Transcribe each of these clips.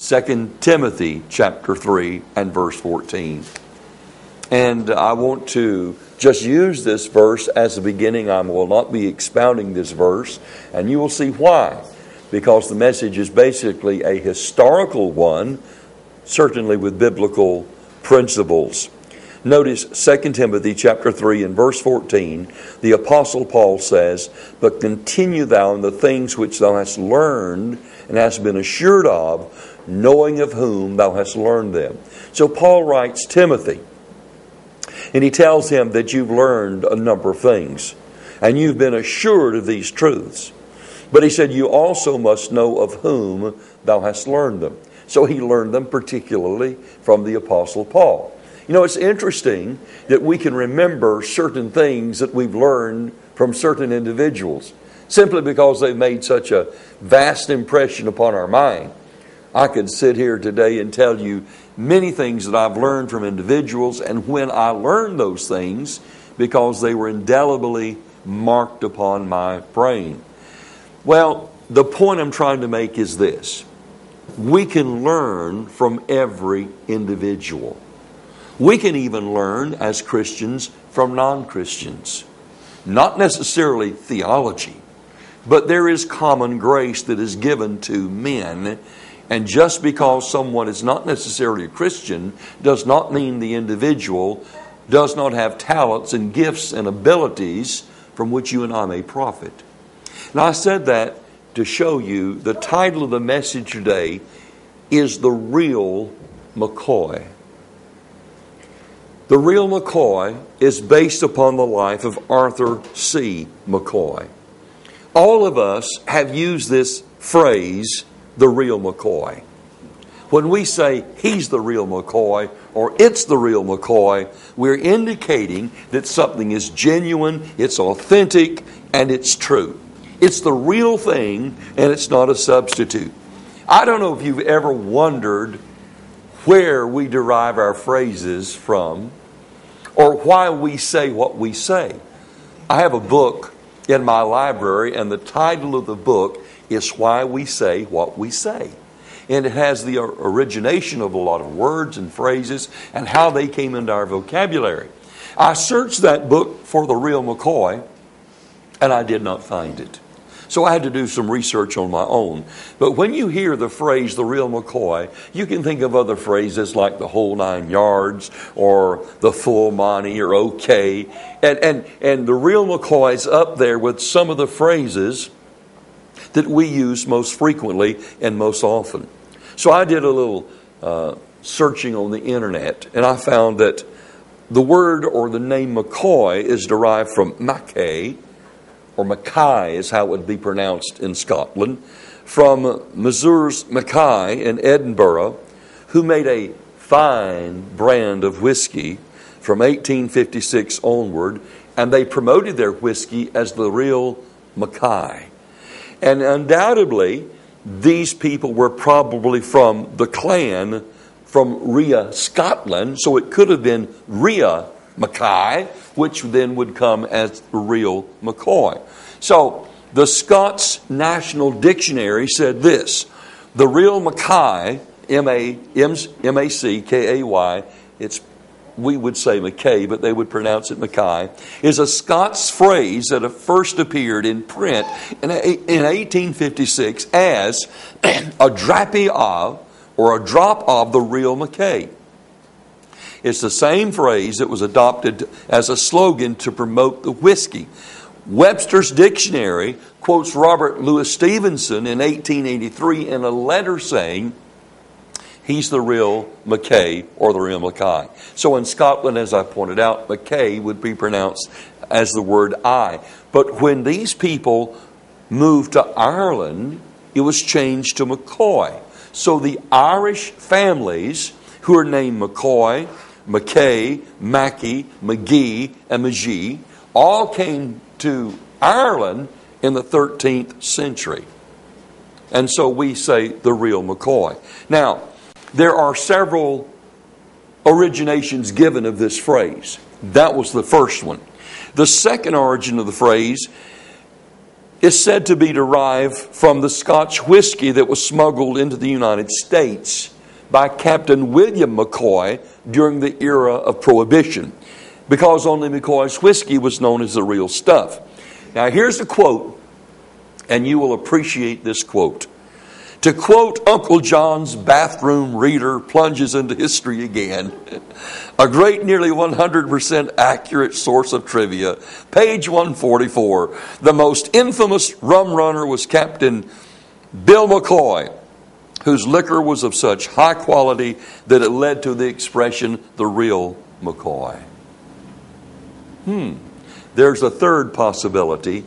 2 Timothy chapter 3 and verse 14. And I want to just use this verse as the beginning. I will not be expounding this verse, and you will see why. Because the message is basically a historical one, certainly with biblical principles. Notice 2 Timothy chapter 3 and verse 14, the Apostle Paul says, "But continue thou in the things which thou hast learned and hast been assured of, knowing of whom thou hast learned them." So Paul writes Timothy, and he tells him that you've learned a number of things, and you've been assured of these truths. But he said, you also must know of whom thou hast learned them. So he learned them particularly from the Apostle Paul. You know, it's interesting that we can remember certain things that we've learned from certain individuals, simply because they've made such a vast impression upon our mind. I could sit here today and tell you many things that I've learned from individuals, and when I learned those things, because they were indelibly marked upon my brain. Well, the point I'm trying to make is this. We can learn from every individual. We can even learn as Christians from non-Christians. Not necessarily theology, but there is common grace that is given to men. And just because someone is not necessarily a Christian does not mean the individual does not have talents and gifts and abilities from which you and I may profit. Now, I said that to show you the title of the message today is The Real McCoy. The Real McCoy is based upon the life of Arthur C. McCoy. All of us have used this phrase, the real McCoy. When we say he's the real McCoy or it's the real McCoy, we're indicating that something is genuine, it's authentic, and it's true. It's the real thing, and it's not a substitute. I don't know if you've ever wondered where we derive our phrases from or why we say what we say. I have a book in my library, and the title of the book is Why We Say What We Say. And it has the origination of a lot of words and phrases and how they came into our vocabulary. I searched that book for the real McCoy, and I did not find it. So I had to do some research on my own. But when you hear the phrase, the real McCoy, you can think of other phrases like the whole 9 yards or the full Monty or okay. And the real McCoy is up there with some of the phrases that we use most frequently and most often. So I did a little searching on the internet, and I found that the word or the name McCoy is derived from McCay, or Mackay is how it would be pronounced in Scotland, from Messrs. Mackay in Edinburgh, who made a fine brand of whiskey from 1856 onward, and they promoted their whiskey as the real Mackay. And undoubtedly, these people were probably from the clan from Ria, Scotland, so it could have been Ria Mackay, which then would come as the real McCoy. So the Scots National Dictionary said this: the real Mackay, M-A-C-K-A-Y, we would say McKay, but they would pronounce it Mackay, is a Scots phrase that first appeared in print in 1856 as a drappy of, or a drop of, the real McKay. It's the same phrase that was adopted as a slogan to promote the whiskey. Webster's Dictionary quotes Robert Louis Stevenson in 1883 in a letter saying, he's the real McKay or the real Mackay. So in Scotland, as I pointed out, McKay would be pronounced as the word I. But when these people moved to Ireland, it was changed to McCoy. So the Irish families who are named McCoy, McKay, Mackey, McGee, and McGee all came to Ireland in the 13th century. And so we say the real McCoy. Now, there are several originations given of this phrase. That was the first one. The second origin of the phrase is said to be derived from the Scotch whiskey that was smuggled into the United States by Captain William McCoy during the era of Prohibition, because only McCoy's whiskey was known as the real stuff. Now here's a quote, and you will appreciate this quote. To quote Uncle John's bathroom reader plunges into history again. A great, nearly 100% accurate source of trivia. Page 144. The most infamous rum runner was Captain Bill McCoy, whose liquor was of such high quality that it led to the expression, the real McCoy. There's a third possibility,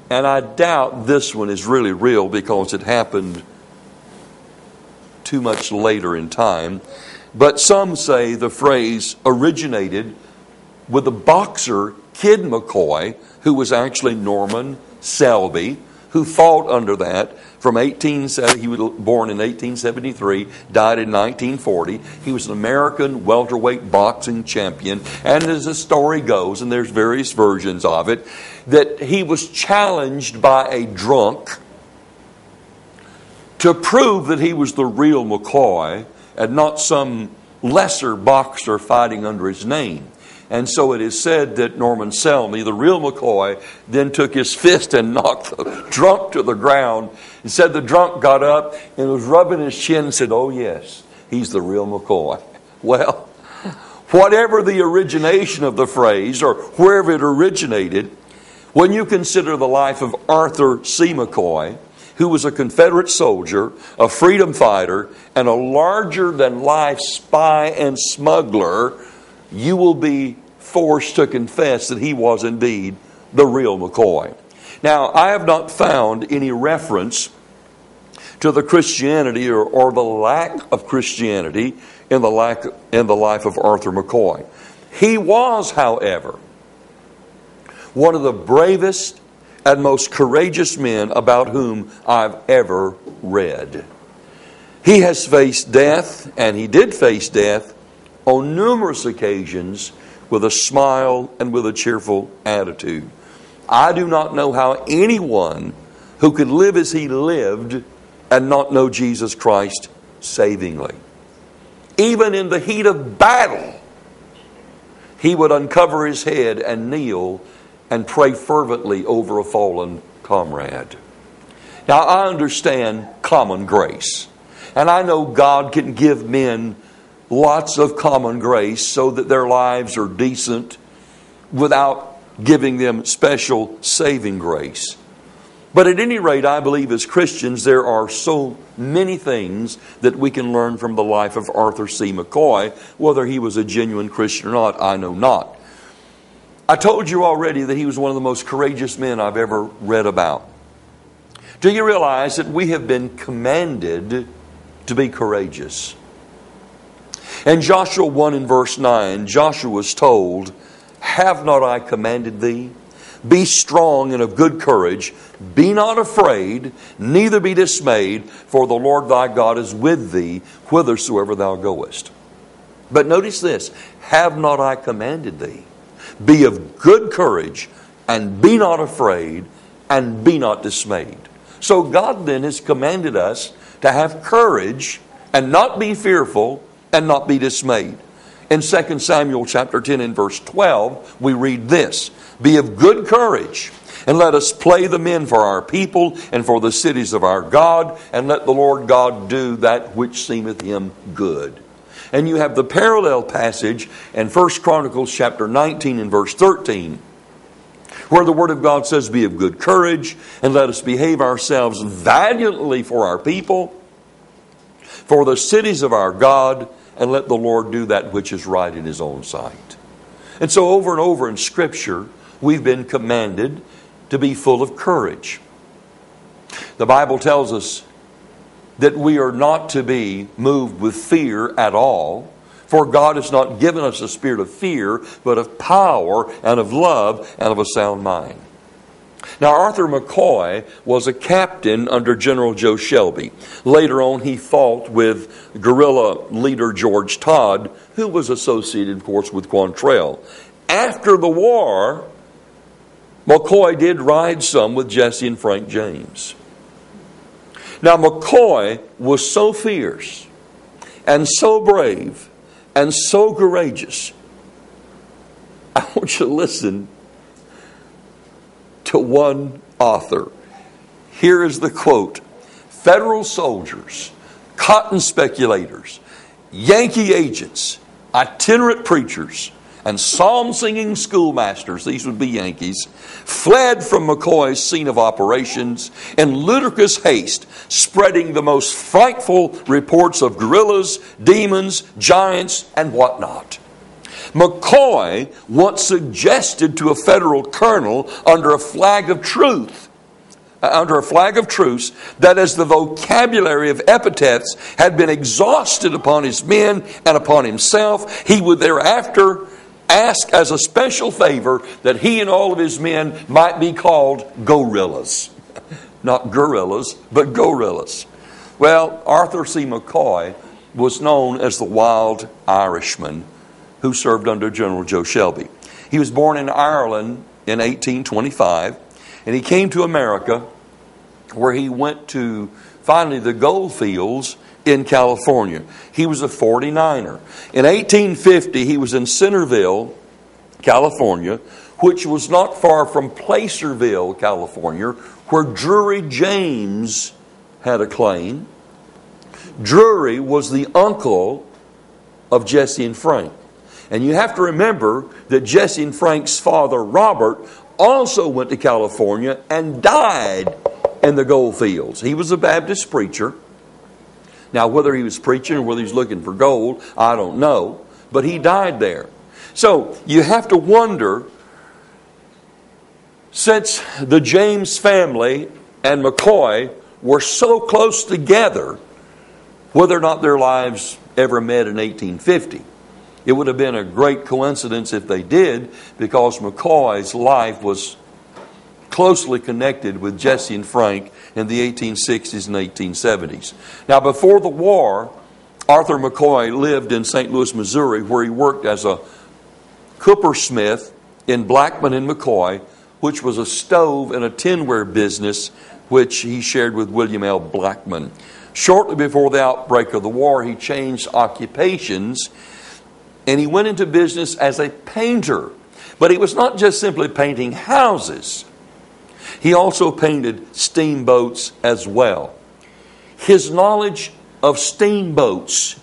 and I doubt this one is really real because it happened too much later in time. But some say the phrase originated with the boxer Kid McCoy, who was actually Norman Selby, who fought under that from 1870. He was born in 1873, died in 1940. He was an American welterweight boxing champion. And as the story goes, and there's various versions of it, that he was challenged by a drunk to prove that he was the real McCoy and not some lesser boxer fighting under his name. And so it is said that Norman Selby, the real McCoy, then took his fist and knocked the drunk to the ground. And said the drunk got up and was rubbing his chin and said, "Oh yes, he's the real McCoy." Well, whatever the origination of the phrase or wherever it originated, when you consider the life of Arthur C. McCoy, who was a Confederate soldier, a freedom fighter, and a larger-than-life spy and smuggler, you will be forced to confess that he was indeed the real McCoy. Now, I have not found any reference to the Christianity or the lack of Christianity in the life of Arthur McCoy. He was, however, one of the bravest and most courageous men about whom I've ever read. He has faced death, and he did face death on numerous occasions with a smile and with a cheerful attitude. I do not know how anyone who could live as he lived and not know Jesus Christ savingly. Even in the heat of battle, he would uncover his head and kneel and pray fervently over a fallen comrade. Now, I understand common grace. And I know God can give men lots of common grace so that their lives are decent without giving them special saving grace. But at any rate, I believe as Christians there are so many things that we can learn from the life of Arthur C. McCoy. Whether he was a genuine Christian or not, I know not. I told you already that he was one of the most courageous men I've ever read about. Do you realize that we have been commanded to be courageous? In Joshua 1 and verse 9, Joshua was told, "Have not I commanded thee? Be strong and of good courage. Be not afraid, neither be dismayed, for the Lord thy God is with thee, whithersoever thou goest." But notice this, "Have not I commanded thee? Be of good courage, and be not afraid, and be not dismayed." So God then has commanded us to have courage and not be fearful and not be dismayed. In 2 Samuel chapter 10 and verse 12, we read this, "Be of good courage, and let us play the men for our people and for the cities of our God, and let the Lord God do that which seemeth him good." And you have the parallel passage in 1 Chronicles chapter 19 and verse 13, where the Word of God says, "Be of good courage, and let us behave ourselves valiantly for our people, for the cities of our God, and let the Lord do that which is right in his own sight." And so over and over in Scripture, we've been commanded to be full of courage. The Bible tells us that we are not to be moved with fear at all, for God has not given us a spirit of fear, but of power and of love and of a sound mind. Now, Arthur McCoy was a captain under General Joe Shelby. Later on, he fought with guerrilla leader George Todd, who was associated, of course, with Quantrell. After the war, McCoy did ride some with Jesse and Frank James. Now, McCoy was so fierce and so brave and so courageous. I want you to listen to one author. Here is the quote: "Federal soldiers, cotton speculators, Yankee agents, itinerant preachers, and psalm-singing schoolmasters," these would be Yankees, "fled from McCoy's scene of operations in ludicrous haste, spreading the most frightful reports of guerrillas, demons, giants, and whatnot." McCoy once suggested to a federal colonel under a flag of truce, that as the vocabulary of epithets had been exhausted upon his men and upon himself, he would thereafter ask as a special favor that he and all of his men might be called gorillas. Not gorillas, but gorillas. Well, Arthur C. McCoy was known as the Wild Irishman, who served under General Joe Shelby. He was born in Ireland in 1825, and he came to America, where he went to finally the gold fields in California. He was a 49er. In 1850, he was in Centerville, California, which was not far from Placerville, California, where Drury James had a claim. Drury was the uncle of Jesse and Frank. And you have to remember that Jesse and Frank's father, Robert, also went to California and died in the gold fields. He was a Baptist preacher. Now, whether he was preaching or whether he was looking for gold, I don't know. But he died there. So, you have to wonder, since the James family and McCoy were so close together, whether or not their lives ever met in 1850. It would have been a great coincidence if they did, because McCoy's life was closely connected with Jesse and Frank in the 1860s and 1870s. Now, before the war, Arthur McCoy lived in St. Louis, Missouri, where he worked as a coopersmith in Blackman and McCoy, which was a stove and a tinware business which he shared with William L. Blackman. Shortly before the outbreak of the war, he changed occupations and he went into business as a painter. But he was not just simply painting houses. He also painted steamboats as well. His knowledge of steamboats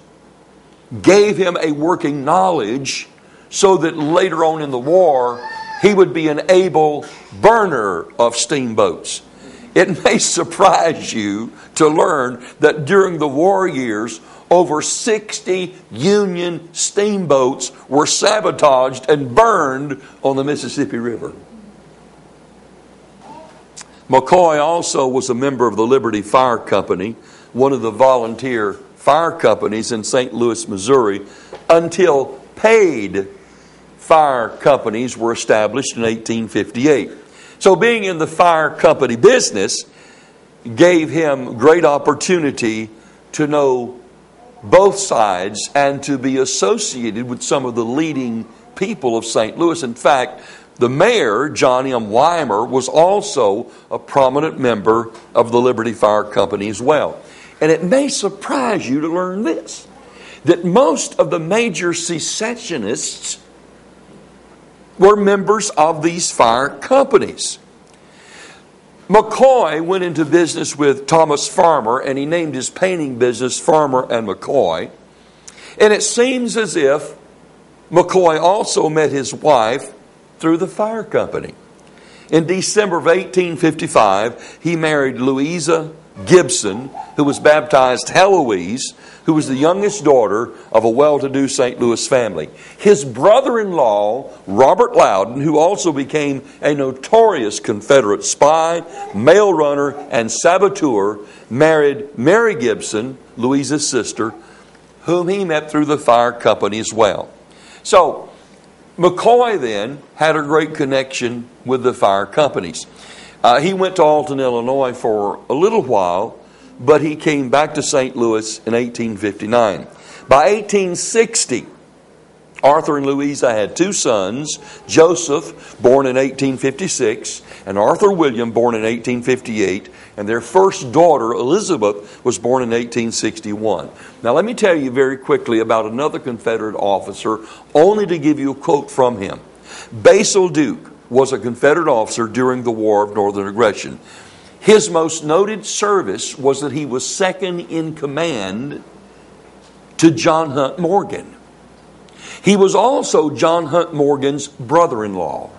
gave him a working knowledge so that later on in the war, he would be an able burner of steamboats. It may surprise you to learn that during the war years, over 60 Union steamboats were sabotaged and burned on the Mississippi River. McCoy also was a member of the Liberty Fire Company, one of the volunteer fire companies in St. Louis, Missouri, until paid fire companies were established in 1858. So being in the fire company business gave him great opportunity to know both sides and to be associated with some of the leading people of St. Louis. In fact, the mayor, John M. Weimer, was also a prominent member of the Liberty Fire Company as well. And it may surprise you to learn this, that most of the major secessionists were members of these fire companies. McCoy went into business with Thomas Farmer, and he named his painting business Farmer and McCoy. And it seems as if McCoy also met his wife through the fire company. In December of 1855, he married Louisa Gibson, who was baptized Heloise, who was the youngest daughter of a well-to-do St. Louis family. His brother-in-law, Robert Loudon, who also became a notorious Confederate spy, mail runner, and saboteur, married Mary Gibson, Louisa's sister, whom he met through the fire company as well. So, McCoy then had a great connection with the fire companies. He went to Alton, Illinois for a little while, but he came back to St. Louis in 1859. By 1860, Arthur and Louisa had two sons, Joseph, born in 1856, and Arthur William, born in 1858, and their first daughter, Elizabeth, was born in 1861. Now let me tell you very quickly about another Confederate officer, only to give you a quote from him. Basil Duke was a Confederate officer during the War of Northern Aggression. His most noted service was that he was second in command to John Hunt Morgan. He was also John Hunt Morgan's brother-in-law.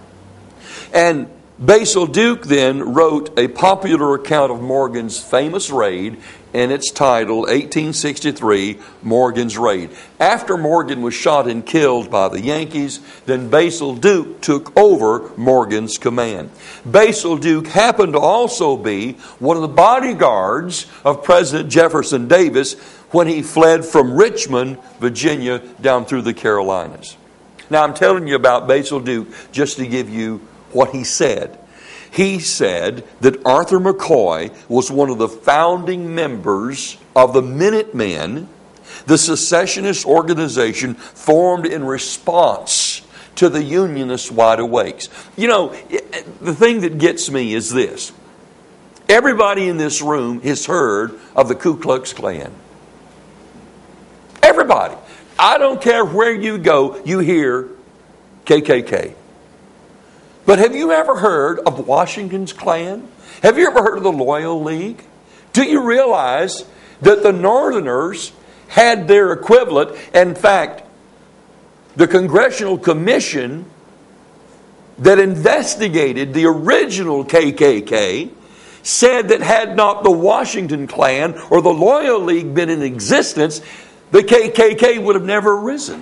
And Basil Duke then wrote a popular account of Morgan's famous raid, and it's titled 1863, Morgan's Raid. After Morgan was shot and killed by the Yankees, then Basil Duke took over Morgan's command. Basil Duke happened to also be one of the bodyguards of President Jefferson Davis when he fled from Richmond, Virginia, down through the Carolinas. Now I'm telling you about Basil Duke just to give you what he said. He said that Arthur McCoy was one of the founding members of the Minutemen, the secessionist organization formed in response to the Unionist Wide Awakes. You know, the thing that gets me is this. Everybody in this room has heard of the Ku Klux Klan. Everybody. I don't care where you go, you hear KKK. But have you ever heard of Washington's Klan? Have you ever heard of the Loyal League? Do you realize that the Northerners had their equivalent? In fact, the Congressional Commission that investigated the original KKK said that had not the Washington Klan or the Loyal League been in existence, the KKK would have never arisen.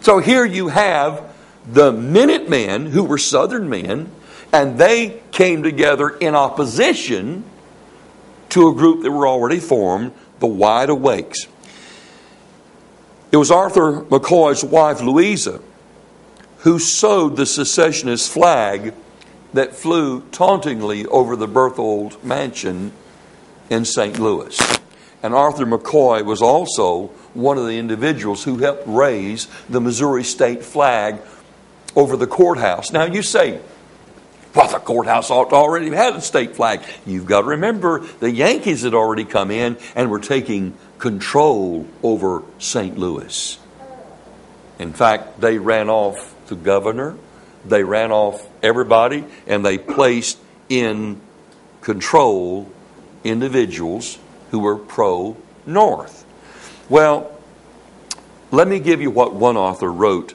So here you have the Minutemen, who were Southern men, and they came together in opposition to a group that were already formed, the Wide Awakes. It was Arthur McCoy's wife, Louisa, who sewed the secessionist flag that flew tauntingly over the Berthold mansion in St. Louis. And Arthur McCoy was also one of the individuals who helped raise the Missouri state flag over the courthouse. Now you say, well, the courthouse ought to already have a state flag. You've got to remember the Yankees had already come in and were taking control over St. Louis. In fact, they ran off the governor, they ran off everybody, and they placed in control individuals who were pro-North. Well, let me give you what one author wrote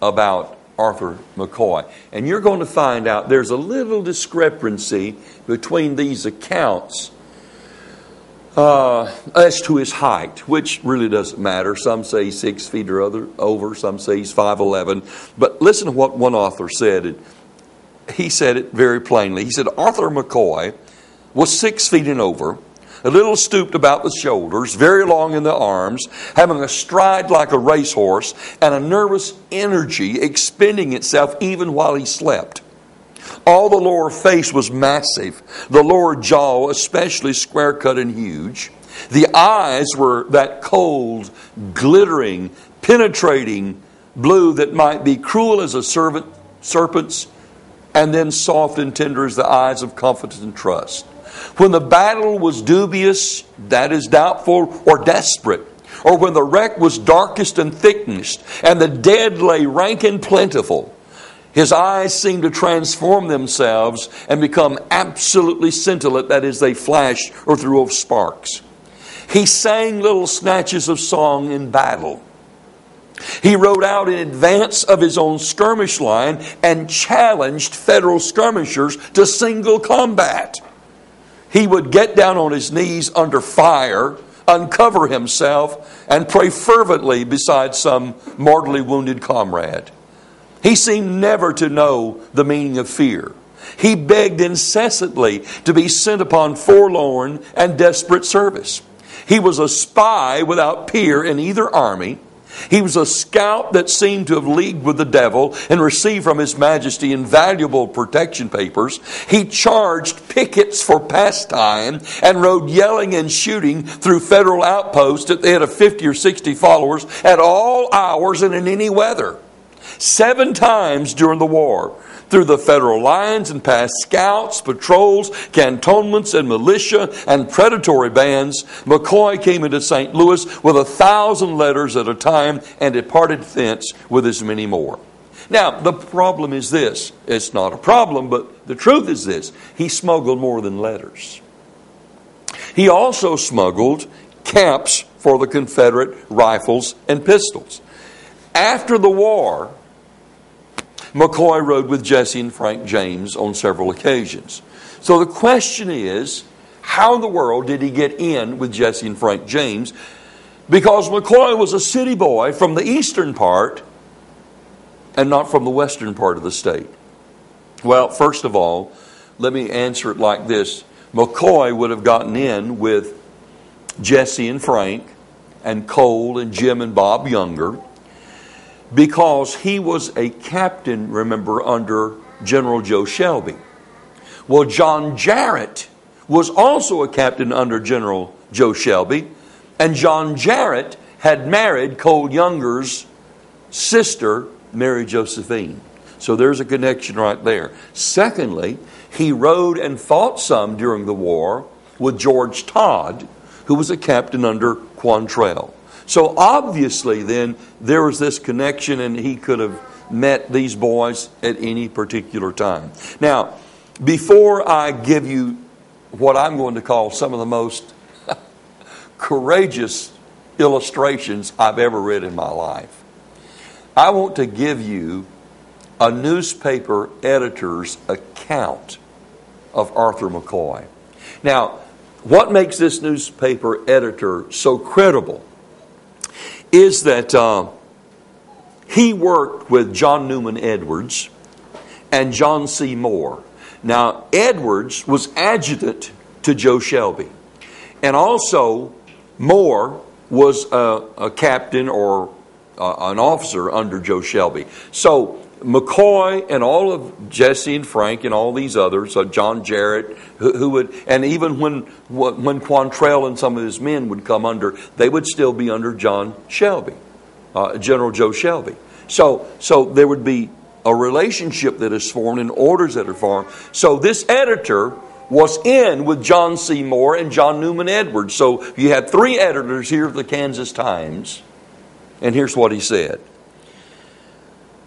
about Arthur McCoy. And you're going to find out there's a little discrepancy between these accounts as to his height, which really doesn't matter. Some say he's 6 feet or over, some say he's 5'11". But listen to what one author said. He said it very plainly. He said, Arthur McCoy was 6 feet and over, a little stooped about the shoulders, very long in the arms, having a stride like a racehorse, and a nervous energy expending itself even while he slept. All the lower face was massive, the lower jaw especially square-cut and huge. The eyes were that cold, glittering, penetrating blue that might be cruel as a serpent's, and then soft and tender as the eyes of confidence and trust. When the battle was dubious, that is doubtful or desperate, or when the wreck was darkest and thickest, and the dead lay rank and plentiful, his eyes seemed to transform themselves and become absolutely scintillant, that is, they flashed or threw off sparks. He sang little snatches of song in battle. He rode out in advance of his own skirmish line and challenged Federal skirmishers to single combat. He would get down on his knees under fire, uncover himself, and pray fervently beside some mortally wounded comrade. He seemed never to know the meaning of fear. He begged incessantly to be sent upon forlorn and desperate service. He was a spy without peer in either army, He was a scout that seemed to have leagued with the devil and received from His Majesty invaluable protection papers. He charged pickets for pastime and rode yelling and shooting through federal outposts at the head of 50 or 60 followers at all hours and in any weather. 7 times during the war, through the federal lines and past scouts, patrols, cantonments, and militia and predatory bands, McCoy came into St. Louis with 1,000 letters at a time and departed thence with as many more. Now, the problem is this. It's not a problem, but the truth is this. He smuggled more than letters. He also smuggled caps for the Confederate rifles and pistols. After the war, McCoy rode with Jesse and Frank James on several occasions. So the question is, how in the world did he get in with Jesse and Frank James? Because McCoy was a city boy from the eastern part and not from the western part of the state. Well, first of all, let me answer it like this. McCoy would have gotten in with Jesse and Frank and Cole and Jim and Bob Younger because he was a captain, remember, under General Joe Shelby. Well, John Jarrett was also a captain under General Joe Shelby, and John Jarrett had married Cole Younger's sister, Mary Josephine. So there's a connection right there. Secondly, he rode and fought some during the war with George Todd, who was a captain under Quantrell. So obviously then there was this connection, and he could have met these boys at any particular time. Now, before I give you what I'm going to call some of the most courageous illustrations I've ever read in my life, I want to give you a newspaper editor's account of Arthur McCoy. Now, what makes this newspaper editor so credible is that he worked with John Newman Edwards and John C. Moore. Now, Edwards was adjutant to Joe Shelby. And also, Moore was a captain or an officer under Joe Shelby. So, McCoy and all of Jesse and Frank and all these others, John Jarrett, who would, and even when Quantrell and some of his men would come under, they would still be under John Shelby, General Joe Shelby. So there would be a relationship that is formed and orders that are formed. So this editor was in with John C. Moore and John Newman Edwards. So you had 3 editors here of the Kansas Times, and here's what he said.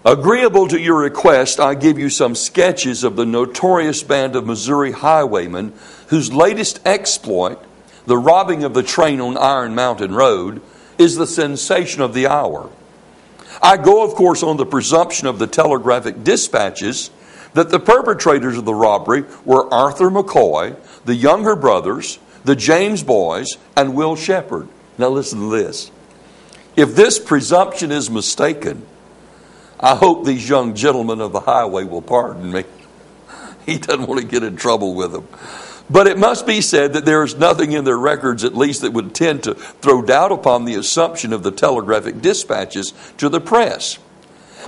Agreeable to your request, I give you some sketches of the notorious band of Missouri highwaymen whose latest exploit, the robbing of the train on Iron Mountain Road, is the sensation of the hour. I go, of course, on the presumption of the telegraphic dispatches that the perpetrators of the robbery were Arthur McCoy, the Younger brothers, the James boys, and Will Shepherd. Now listen to this. If this presumption is mistaken, I hope these young gentlemen of the highway will pardon me. He doesn't want to get in trouble with them. But it must be said that there is nothing in their records, at least, that would tend to throw doubt upon the assumption of the telegraphic dispatches to the press.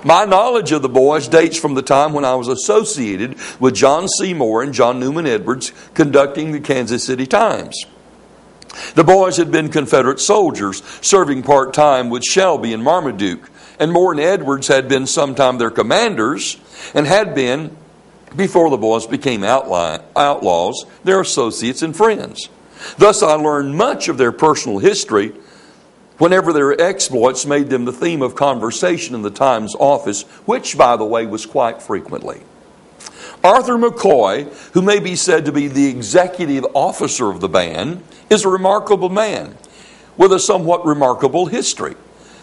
My knowledge of the boys dates from the time when I was associated with John C. Moore and John Newman Edwards conducting the Kansas City Times. The boys had been Confederate soldiers serving part-time with Shelby and Marmaduke, and Moore and Edwards had been sometime their commanders and had been, before the boys became outlaws, their associates and friends. Thus I learned much of their personal history whenever their exploits made them the theme of conversation in the Times office, which, by the way, was quite frequently. Arthur McCoy, who may be said to be the executive officer of the band, is a remarkable man with a somewhat remarkable history.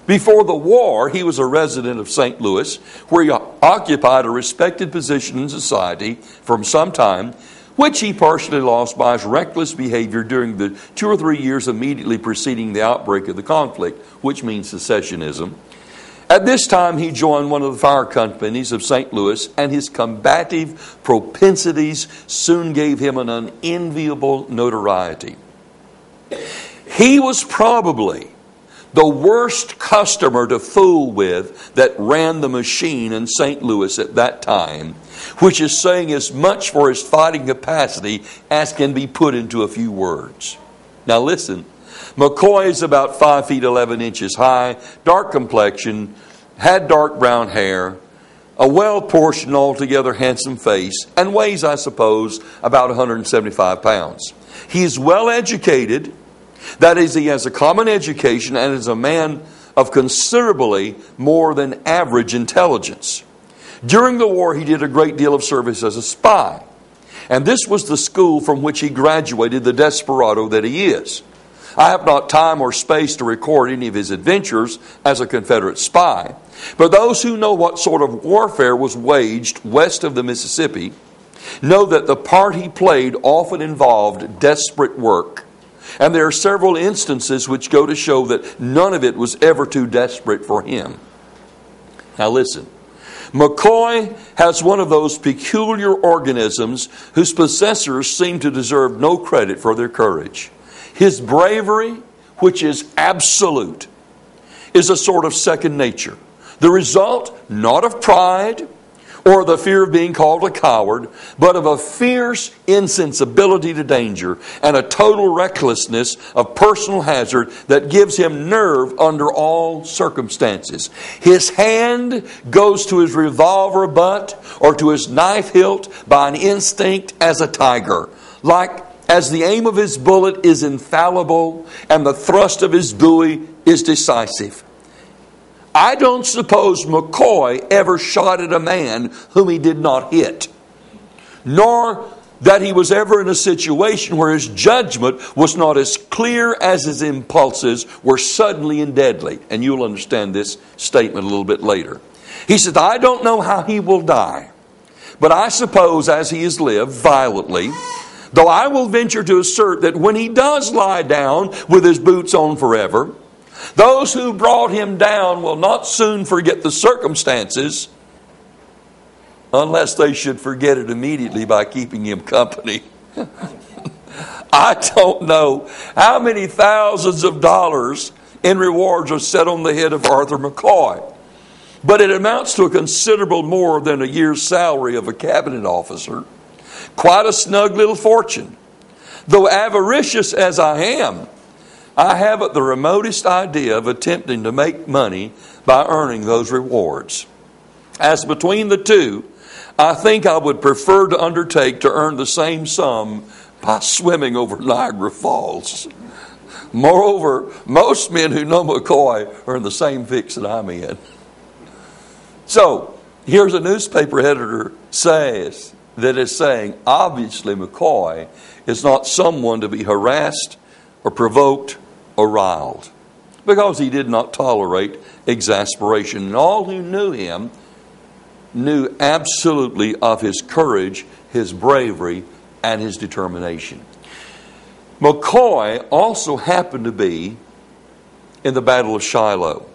Before the war, he was a resident of St. Louis, where he occupied a respected position in society for some time, which he partially lost by his reckless behavior during the 2 or 3 years immediately preceding the outbreak of the conflict, which means secessionism. At this time, he joined one of the fire companies of St. Louis, and his combative propensities soon gave him an unenviable notoriety. He was probably the worst customer to fool with that ran the machine in St. Louis at that time, which is saying as much for his fighting capacity as can be put into a few words. Now listen, McCoy is about 5 feet 11 inches high, dark complexion, had dark brown hair, a well-portioned, altogether handsome face, and weighs, I suppose, about 175 pounds. He is well educated. That is, he has a common education and is a man of considerably more than average intelligence. During the war, he did a great deal of service as a spy. And this was the school from which he graduated, the desperado that he is. I have not time or space to record any of his adventures as a Confederate spy. But those who know what sort of warfare was waged west of the Mississippi know that the part he played often involved desperate work. And there are several instances which go to show that none of it was ever too desperate for him. Now listen, McCoy has one of those peculiar organisms whose possessors seem to deserve no credit for their courage. His bravery, which is absolute, is a sort of second nature. The result, not of pride or the fear of being called a coward, but of a fierce insensibility to danger and a total recklessness of personal hazard that gives him nerve under all circumstances. His hand goes to his revolver butt or to his knife hilt by an instinct as a tiger, as the aim of his bullet is infallible and the thrust of his buoy is decisive. I don't suppose McCoy ever shot at a man whom he did not hit, nor that he was ever in a situation where his judgment was not as clear as his impulses were suddenly and deadly. And you'll understand this statement a little bit later. He said, I don't know how he will die, but I suppose as he has lived violently, though I will venture to assert that when he does lie down with his boots on forever, those who brought him down will not soon forget the circumstances, unless they should forget it immediately by keeping him company. I don't know how many thousands of dollars in rewards are set on the head of Arthur McCoy, but it amounts to a considerable more than a year's salary of a cabinet officer. Quite a snug little fortune. Though avaricious as I am, I haven't the remotest idea of attempting to make money by earning those rewards. As between the two, I think I would prefer to undertake to earn the same sum by swimming over Niagara Falls. Moreover, most men who know McCoy are in the same fix that I'm in. So, here's a newspaper editor that is saying, obviously McCoy is not someone to be harassed or provoked or riled, because he did not tolerate exasperation. And all who knew him knew absolutely of his courage, his bravery, and his determination. McCoy also happened to be in the Battle of Shiloh.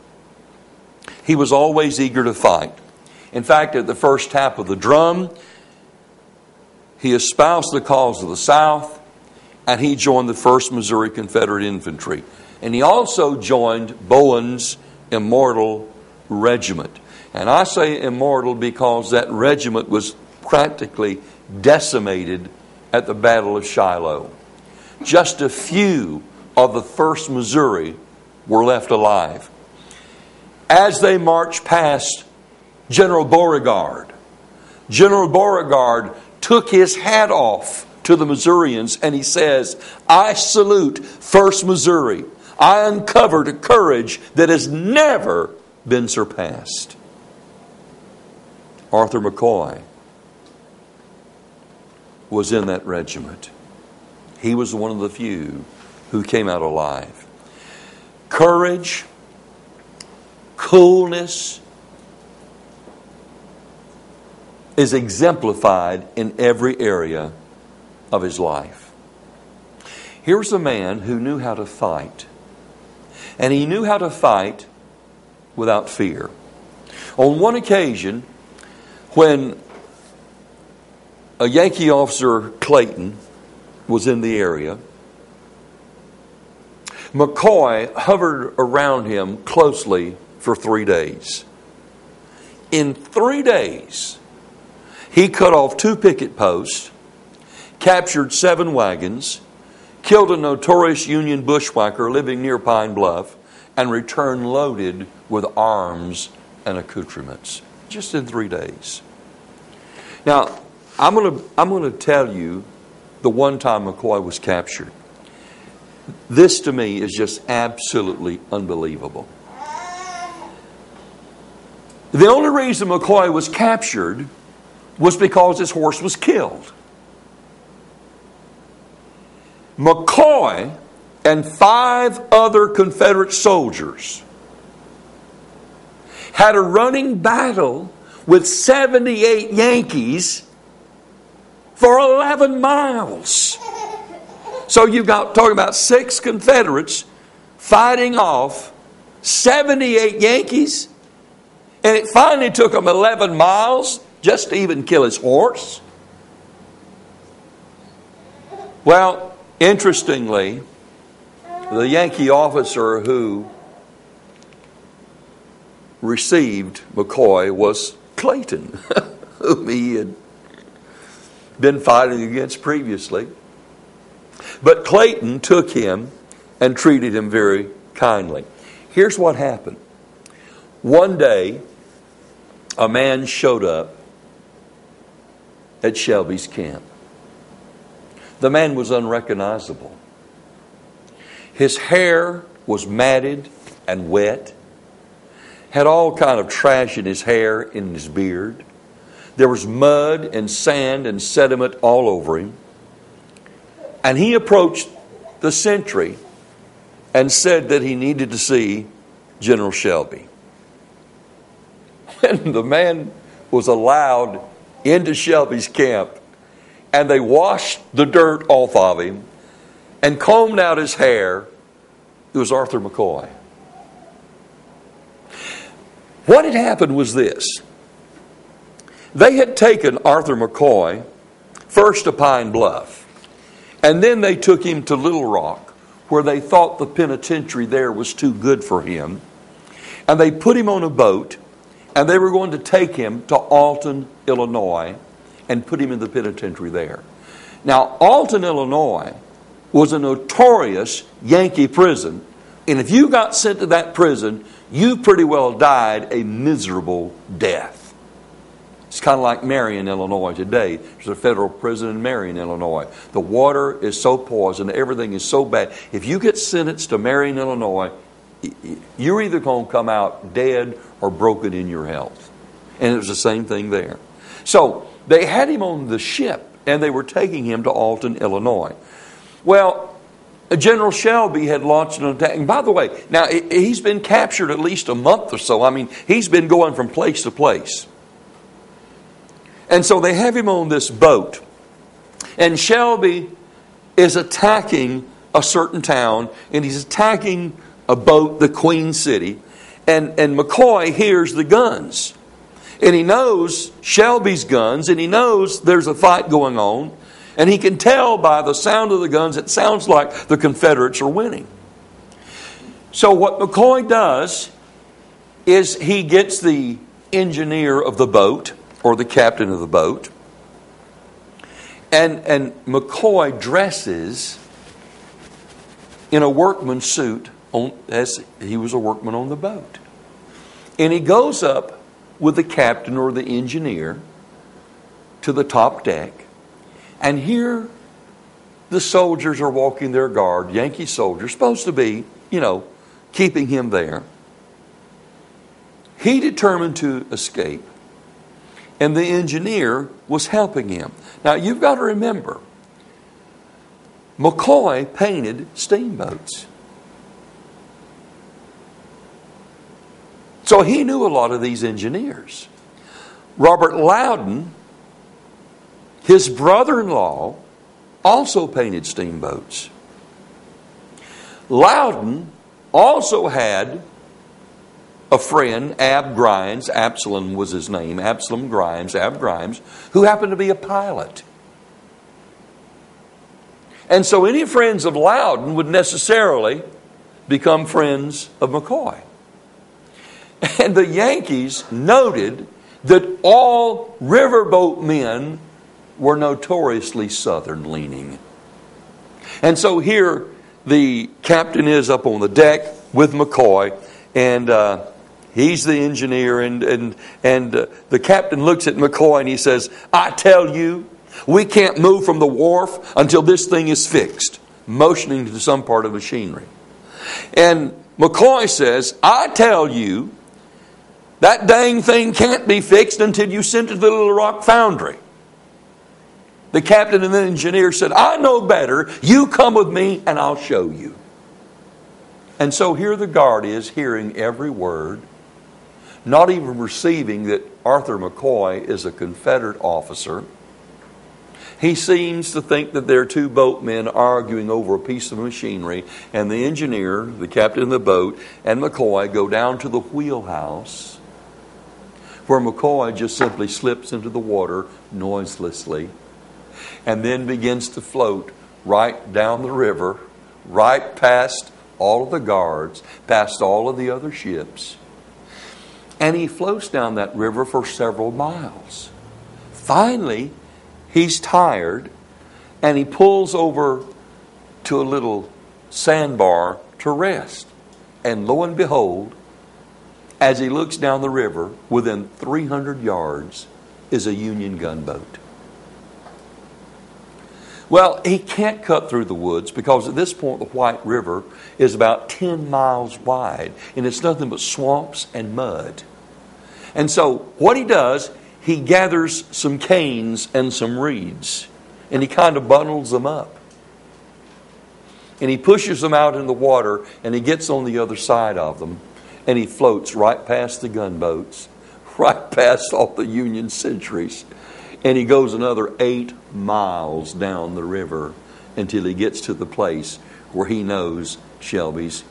He was always eager to fight. In fact, at the first tap of the drum, he espoused the cause of the South, and he joined the 1st Missouri Confederate Infantry. And he also joined Bowen's Immortal Regiment. And I say immortal because that regiment was practically decimated at the Battle of Shiloh. Just a few of the 1st Missouri were left alive. As they marched past General Beauregard took his hat off to the Missourians and he says, I salute 1st Missouri. I uncovered a courage that has never been surpassed. Arthur McCoy was in that regiment. He was one of the few who came out alive. Courage, coolness is exemplified in every area of his life. Here's a man who knew how to fight. And he knew how to fight without fear. On one occasion, when a Yankee officer, Clayton, was in the area, McCoy hovered around him closely for 3 days. In 3 days, he cut off 2 picket posts, captured 7 wagons, killed a notorious Union bushwhacker living near Pine Bluff, and returned loaded with arms and accoutrements. Just in 3 days. Now, I'm going to tell you the one time McCoy was captured. This to me is just absolutely unbelievable. The only reason McCoy was captured was because his horse was killed. McCoy and 5 other Confederate soldiers had a running battle with 78 Yankees for 11 miles. So you've got talking about 6 Confederates fighting off 78 Yankees, and it finally took them 11 miles just to even kill his horse. Well, interestingly, the Yankee officer who received McCoy was Clayton, whom he had been fighting against previously. But Clayton took him and treated him very kindly. Here's what happened. One day, a man showed up at Shelby's camp. The man was unrecognizable. His hair was matted and wet, had all kind of trash in his hair, in his beard. There was mud and sand and sediment all over him. And he approached the sentry and said that he needed to see General Shelby. And the man was allowed into Shelby's camp, and they washed the dirt off of him and combed out his hair. It was Arthur McCoy. What had happened was this. They had taken Arthur McCoy first to Pine Bluff, and then they took him to Little Rock, where they thought the penitentiary there was too good for him. And they put him on a boat, and they were going to take him to Alton, Illinois, and put him in the penitentiary there. Now, Alton, Illinois was a notorious Yankee prison, and if you got sent to that prison, you pretty well died a miserable death. It's kind of like Marion, Illinois today. There's a federal prison in Marion, Illinois. The water is so poisoned, everything is so bad. If you get sentenced to Marion, Illinois, you're either going to come out dead or broken in your health. And it was the same thing there. So they had him on the ship, and they were taking him to Alton, Illinois. Well, General Shelby had launched an attack. And by the way, now he's been captured at least a month or so. I mean, he's been going from place to place. And so they have him on this boat. And Shelby is attacking a certain town, and he's attacking a boat, the Queen City. And McCoy hears the guns. And he knows Shelby's guns, and he knows there's a fight going on. And he can tell by the sound of the guns, it sounds like the Confederates are winning. So what McCoy does is he gets the engineer of the boat, or the captain of the boat, and McCoy dresses in a workman's suit, as he was a workman on the boat. And he goes up with the captain or the engineer to the top deck. And here the soldiers are walking their guard, Yankee soldiers, supposed to be, keeping him there. He determined to escape, and the engineer was helping him. Now, you've got to remember, McCoy painted steamboats. So he knew a lot of these engineers. Robert Loudon, his brother-in-law, also painted steamboats. Loudon also had a friend, Ab Grimes, Absalom was his name, Ab Grimes, who happened to be a pilot. And so any friends of Loudon would necessarily become friends of McCoy. And the Yankees noted that all riverboat men were notoriously southern leaning. And so here the captain is up on the deck with McCoy, and he's the engineer, and the captain looks at McCoy and he says, "I tell you, we can't move from the wharf until this thing is fixed," motioning to some part of machinery. And McCoy says, "I tell you, that dang thing can't be fixed until you send it to the Little Rock Foundry." The captain and the engineer said, "I know better. You come with me and I'll show you." And so here the guard is, hearing every word, not even receiving that Arthur McCoy is a Confederate officer. He seems to think that there are two boatmen arguing over a piece of machinery, and the engineer, the captain of the boat, and McCoy go down to the wheelhouse, where McCoy just simply slips into the water noiselessly and then begins to float right down the river, right past all of the guards, past all of the other ships. And he floats down that river for several miles. Finally, he's tired, and he pulls over to a little sandbar to rest. And lo and behold, as he looks down the river, within 300 yards is a Union gunboat. Well, he can't cut through the woods because at this point the White River is about 10 miles wide, and it's nothing but swamps and mud. And so what he does, he gathers some canes and some reeds, and he kind of bundles them up. And he pushes them out in the water, and he gets on the other side of them, and he floats right past the gunboats, right past all the Union sentries. And he goes another 8 miles down the river until he gets to the place where he knows Shelby's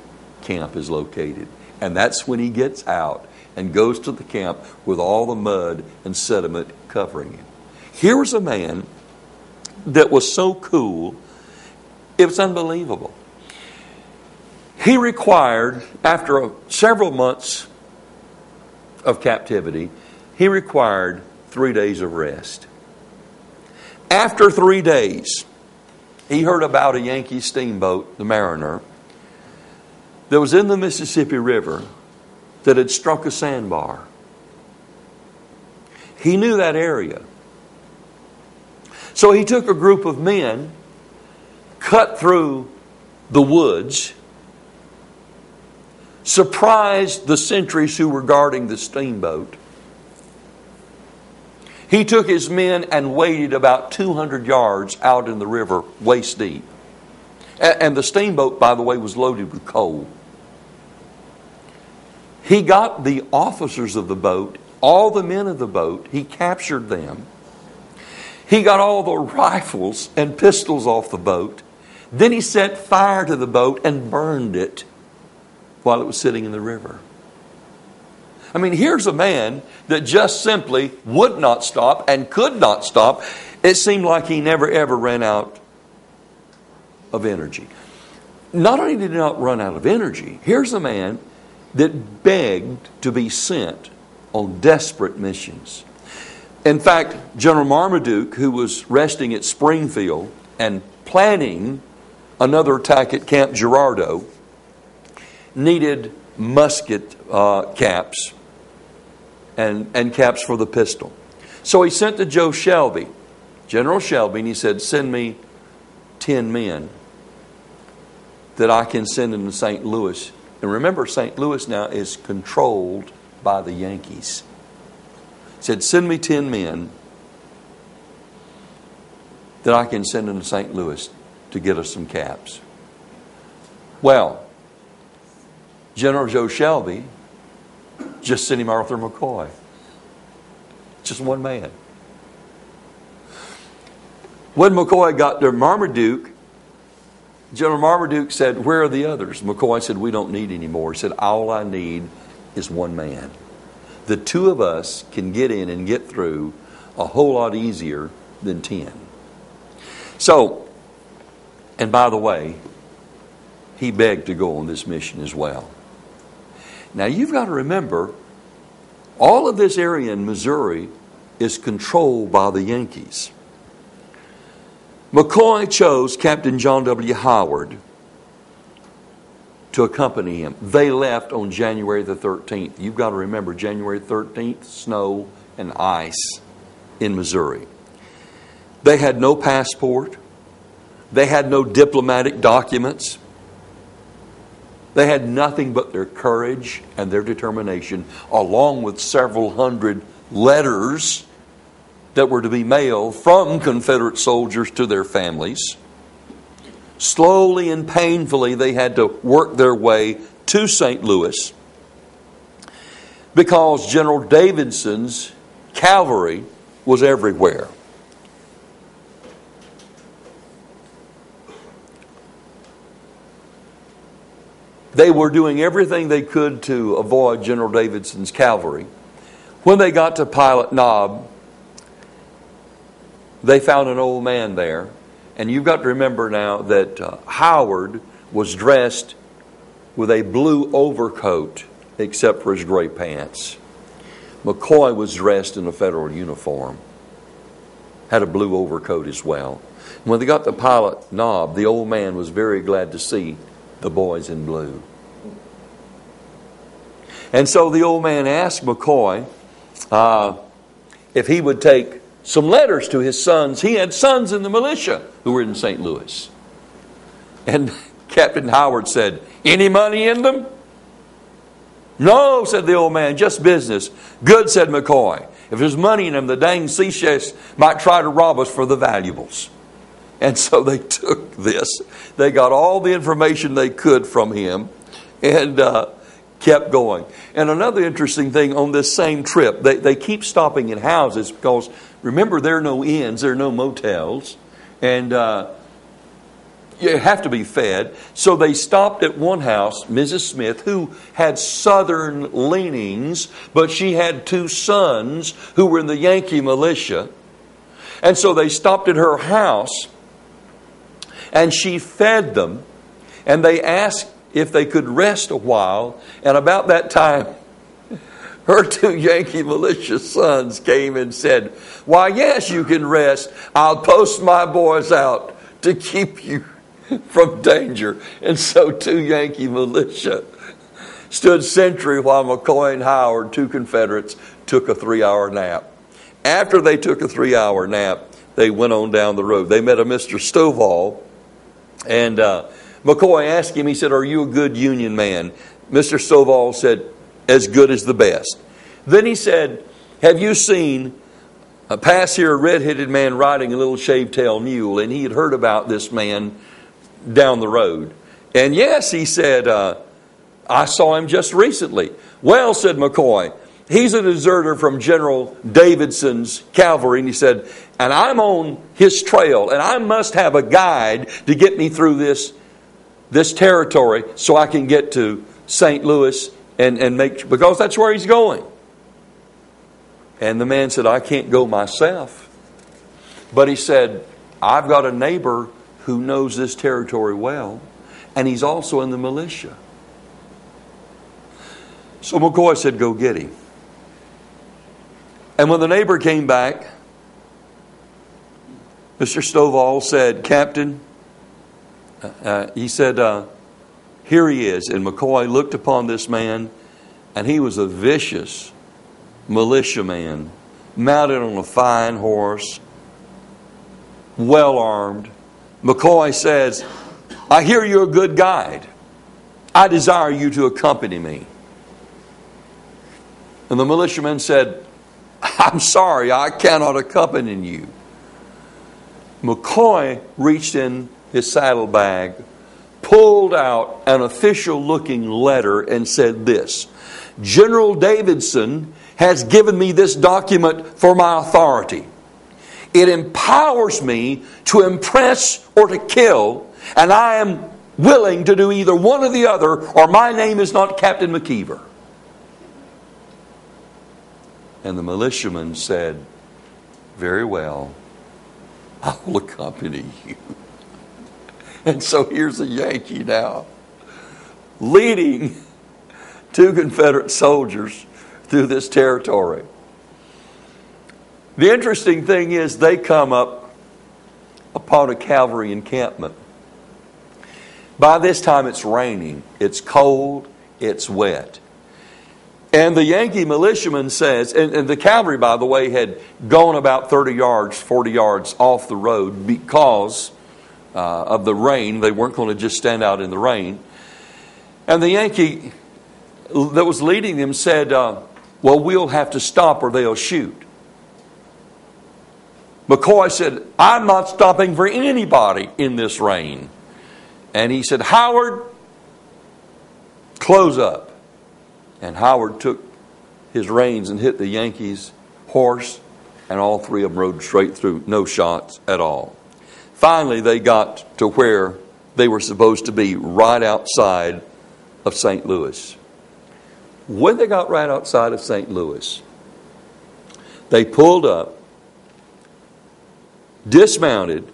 camp is located. And that's when he gets out and goes to the camp with all the mud and sediment covering him. Here was a man that was so cool, it was unbelievable. He required, after several months of captivity, he required 3 days of rest. After 3 days, he heard about a Yankee steamboat, the Mariner, that was in the Mississippi River that had struck a sandbar. He knew that area. So he took a group of men, cut through the woods, surprised the sentries who were guarding the steamboat. He took his men and waded about 200 yards out in the river, waist deep. And the steamboat, by the way, was loaded with coal. He got the officers of the boat, all the men of the boat, he captured them. He got all the rifles and pistols off the boat. Then he set fire to the boat and burned it while it was sitting in the river. I mean, here's a man that just simply would not stop and could not stop. It seemed like he never ever ran out of energy. Not only did he not run out of energy, here's a man that begged to be sent on desperate missions. In fact, General Marmaduke, who was resting at Springfield and planning another attack at Camp Girardeau, needed musket caps and caps for the pistol. So he sent to Joe Shelby, General Shelby, and he said, "Send me 10 men that I can send into St. Louis." And remember, St. Louis now is controlled by the Yankees. He said, "Send me 10 men that I can send into St. Louis to get us some caps." Well, General Joe Shelby just sent him Arthur McCoy. Just one man. When McCoy got to Marmaduke, General Marmaduke said, "Where are the others?" McCoy said, "We don't need any more." He said, "All I need is one man. The two of us can get in and get through a whole lot easier than 10. So, and by the way, he begged to go on this mission as well. Now you've got to remember, all of this area in Missouri is controlled by the Yankees. McCoy chose Captain John W. Howard to accompany him. They left on January the 13th. You've got to remember, January 13th, snow and ice in Missouri. They had no passport. They had no diplomatic documents. They had nothing but their courage and their determination, along with several hundred letters that were to be mailed from Confederate soldiers to their families. Slowly and painfully, they had to work their way to St. Louis because General Davidson's cavalry was everywhere. They were doing everything they could to avoid General Davidson's cavalry. When they got to Pilot Knob, they found an old man there. And you've got to remember now that Howard was dressed with a blue overcoat except for his gray pants. McCoy was dressed in a federal uniform, had a blue overcoat as well. When they got to Pilot Knob, the old man was very glad to see the boys in blue. And so the old man asked McCoy if he would take some letters to his sons. He had sons in the militia who were in St. Louis. And Captain Howard said, "Any money in them?" "No," said the old man, "just business." "Good," said McCoy. "If there's money in them, the dang Seachass might try to rob us for the valuables." And so they took this. They got all the information they could from him and kept going. And another interesting thing on this same trip, they keep stopping in houses because, remember, there are no inns, there are no motels, and you have to be fed. So they stopped at one house, Mrs. Smith, who had Southern leanings, but she had two sons who were in the Yankee militia. And so they stopped at her house, and she fed them, and they asked if they could rest a while. And about that time, her two Yankee militia sons came and said, "Why, yes, you can rest. I'll post my boys out to keep you from danger." And so two Yankee militia stood sentry while McCoy and Howard, two Confederates, took a 3-hour nap. After they took a 3-hour nap, they went on down the road. They met a Mr. Stovall, and McCoy asked him, he said, "Are you a good Union man?" Mr. Stovall said, "As good as the best." Then he said, "Have you seen pass here a red-headed man riding a little shaved-tail mule?" And he had heard about this man down the road. "And yes," he said, "I saw him just recently." "Well," said McCoy, "he's a deserter from General Davidson's cavalry." And he said, "And I'm on his trail, and I must have a guide to get me through this territory so I can get to St. Louis and make, because that's where he's going." And the man said, "I can't go myself." But he said, "I've got a neighbor who knows this territory well, and he's also in the militia." So McCoy said, "Go get him." And when the neighbor came back, Mr. Stovall said, "Captain," he said, "here he is." And McCoy looked upon this man, and he was a vicious militiaman, mounted on a fine horse, well armed. McCoy says, "I hear you're a good guide. I desire you to accompany me." And the militiaman said, "I'm sorry, I cannot accompany you." McCoy reached in his saddlebag, pulled out an official-looking letter, and said this: "General Davidson has given me this document for my authority. It empowers me to impress or to kill, and I am willing to do either one or the other, or my name is not Captain McKeever." And the militiaman said, "Very well, I will accompany you." And so here's a Yankee now leading 2 Confederate soldiers through this territory. The interesting thing is they come up upon a cavalry encampment. By this time it's raining, it's cold, it's wet. And the Yankee militiaman says, and the cavalry, by the way, had gone about 30 yards, 40 yards off the road because of the rain. They weren't going to just stand out in the rain. And the Yankee that was leading them said, well, we'll have to stop or they'll shoot. McCoy said, I'm not stopping for anybody in this rain. And he said, Howard, close up. And Howard took his reins and hit the Yankees' horse, and all 3 of them rode straight through, no shots at all. Finally, they got to where they were supposed to be, right outside of St. Louis. When they got right outside of St. Louis, they pulled up, dismounted,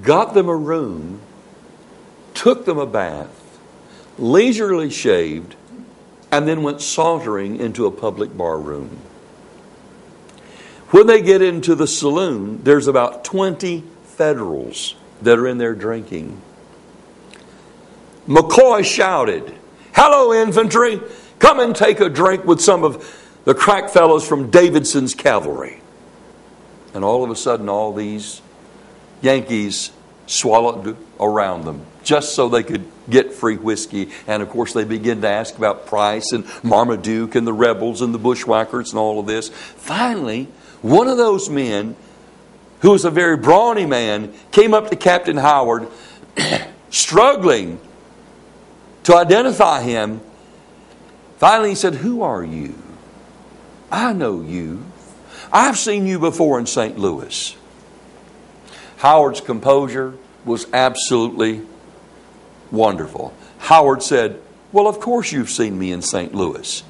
got them a room, took them a bath, leisurely shaved, and then went sauntering into a public bar room. When they get into the saloon, there's about 20 Federals that are in there drinking. McCoy shouted, "Hello, infantry! Come and take a drink with some of the crack fellows from Davidson's cavalry." And all of a sudden, all these Yankees swallowed around them just so they could get free whiskey. And of course, they begin to ask about Price and Marmaduke and the rebels and the bushwhackers and all of this. Finally, one of those men, who was a very brawny man, came up to Captain Howard, struggling to identify him. Finally, he said, "Who are you? I know you. I've seen you before in St. Louis." Howard's composure was absolutely wonderful. Howard said, "Well, of course you've seen me in St. Louis.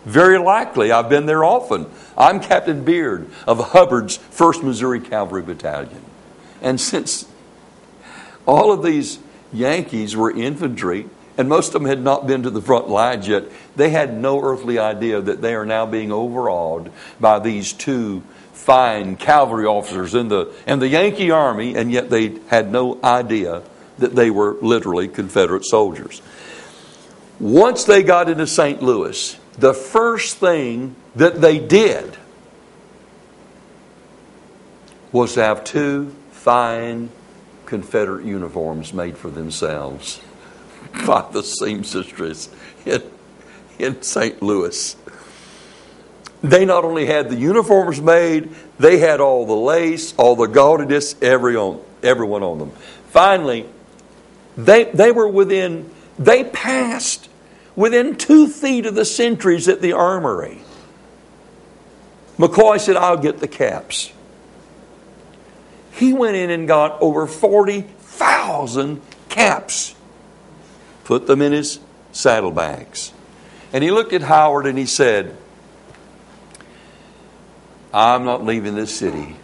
Very likely, I've been there often. I'm Captain Beard of Hubbard's 1st Missouri Cavalry Battalion." And since all of these Yankees were infantry, and most of them had not been to the front lines yet, they had no earthly idea that they are now being overawed by these 2 fine cavalry officers in the Yankee Army, and yet they had no idea that they were literally Confederate soldiers. Once they got into St. Louis, the first thing that they did was to have 2 fine Confederate uniforms made for themselves by the seamstress in St. Louis. They not only had the uniforms made, they had all the lace, all the gaudiness, everyone on them. Finally, they passed within 2 feet of the sentries at the armory. McCoy said, "I'll get the caps." He went in and got over 40,000 caps, put them in his saddlebags. And he looked at Howard and he said, "I'm not leaving this city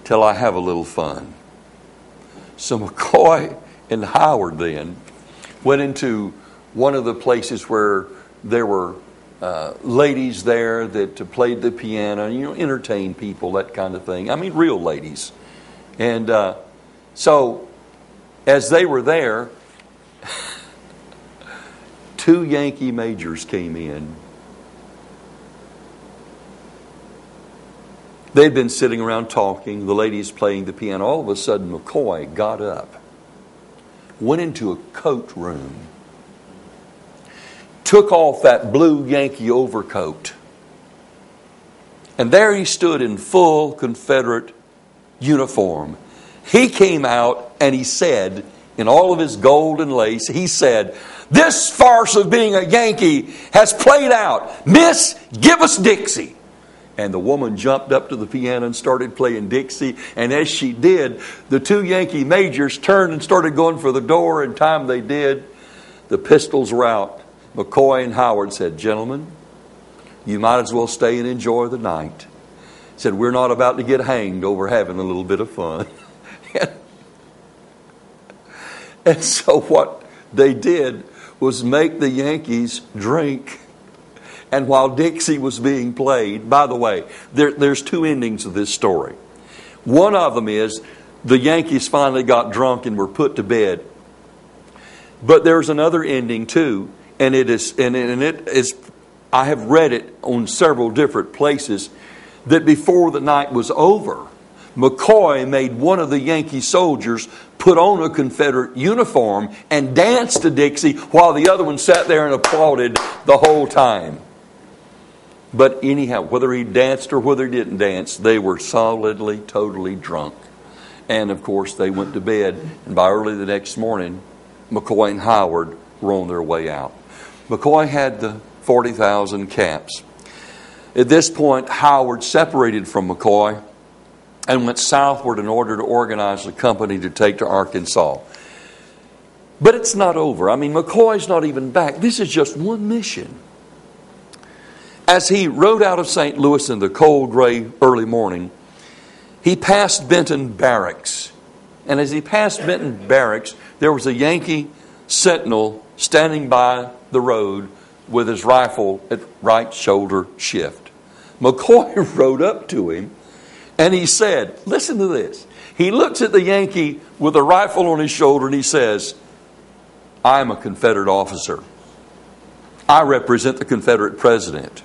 till I have a little fun." So McCoy and Howard then went into one of the places where there were ladies there that played the piano, entertained people, that kind of thing. I mean, real ladies. And so as they were there, 2 Yankee majors came in. They'd been sitting around talking, the ladies playing the piano. All of a sudden, McCoy got up, went into a coat room, took off that blue Yankee overcoat, and there he stood in full Confederate uniform. He came out and he said, in all of his gold and lace, he said, "This farce of being a Yankee has played out. Miss, give us Dixie." And the woman jumped up to the piano and started playing Dixie. And as she did, the 2 Yankee majors turned and started going for the door. And time they did, the pistols were out. McCoy and Howard said, "Gentlemen, you might as well stay and enjoy the night." Said, "We're not about to get hanged over having a little bit of fun." And so what they did was make the Yankees drink. And while Dixie was being played, by the way, there's two endings of this story. One of them is the Yankees finally got drunk and were put to bed. But there's another ending too, and it is I have read it on several different places, that before the night was over, McCoy made one of the Yankee soldiers put on a Confederate uniform and dance to Dixie while the other one sat there and applauded the whole time. But anyhow, whether he danced or whether he didn't dance, they were solidly, totally drunk. And of course, they went to bed. And by early the next morning, McCoy and Howard were on their way out. McCoy had the 40,000 caps. At this point, Howard separated from McCoy and went southward in order to organize a company to take to Arkansas. But it's not over. I mean, McCoy's not even back. This is just one mission. As he rode out of St. Louis in the cold, gray, early morning, he passed Benton Barracks. And as he passed Benton Barracks, there was a Yankee sentinel standing by the road with his rifle at right shoulder shift. McCoy rode up to him and he said, listen to this. He looks at the Yankee with a rifle on his shoulder and he says, I'm a Confederate officer. I represent the Confederate president.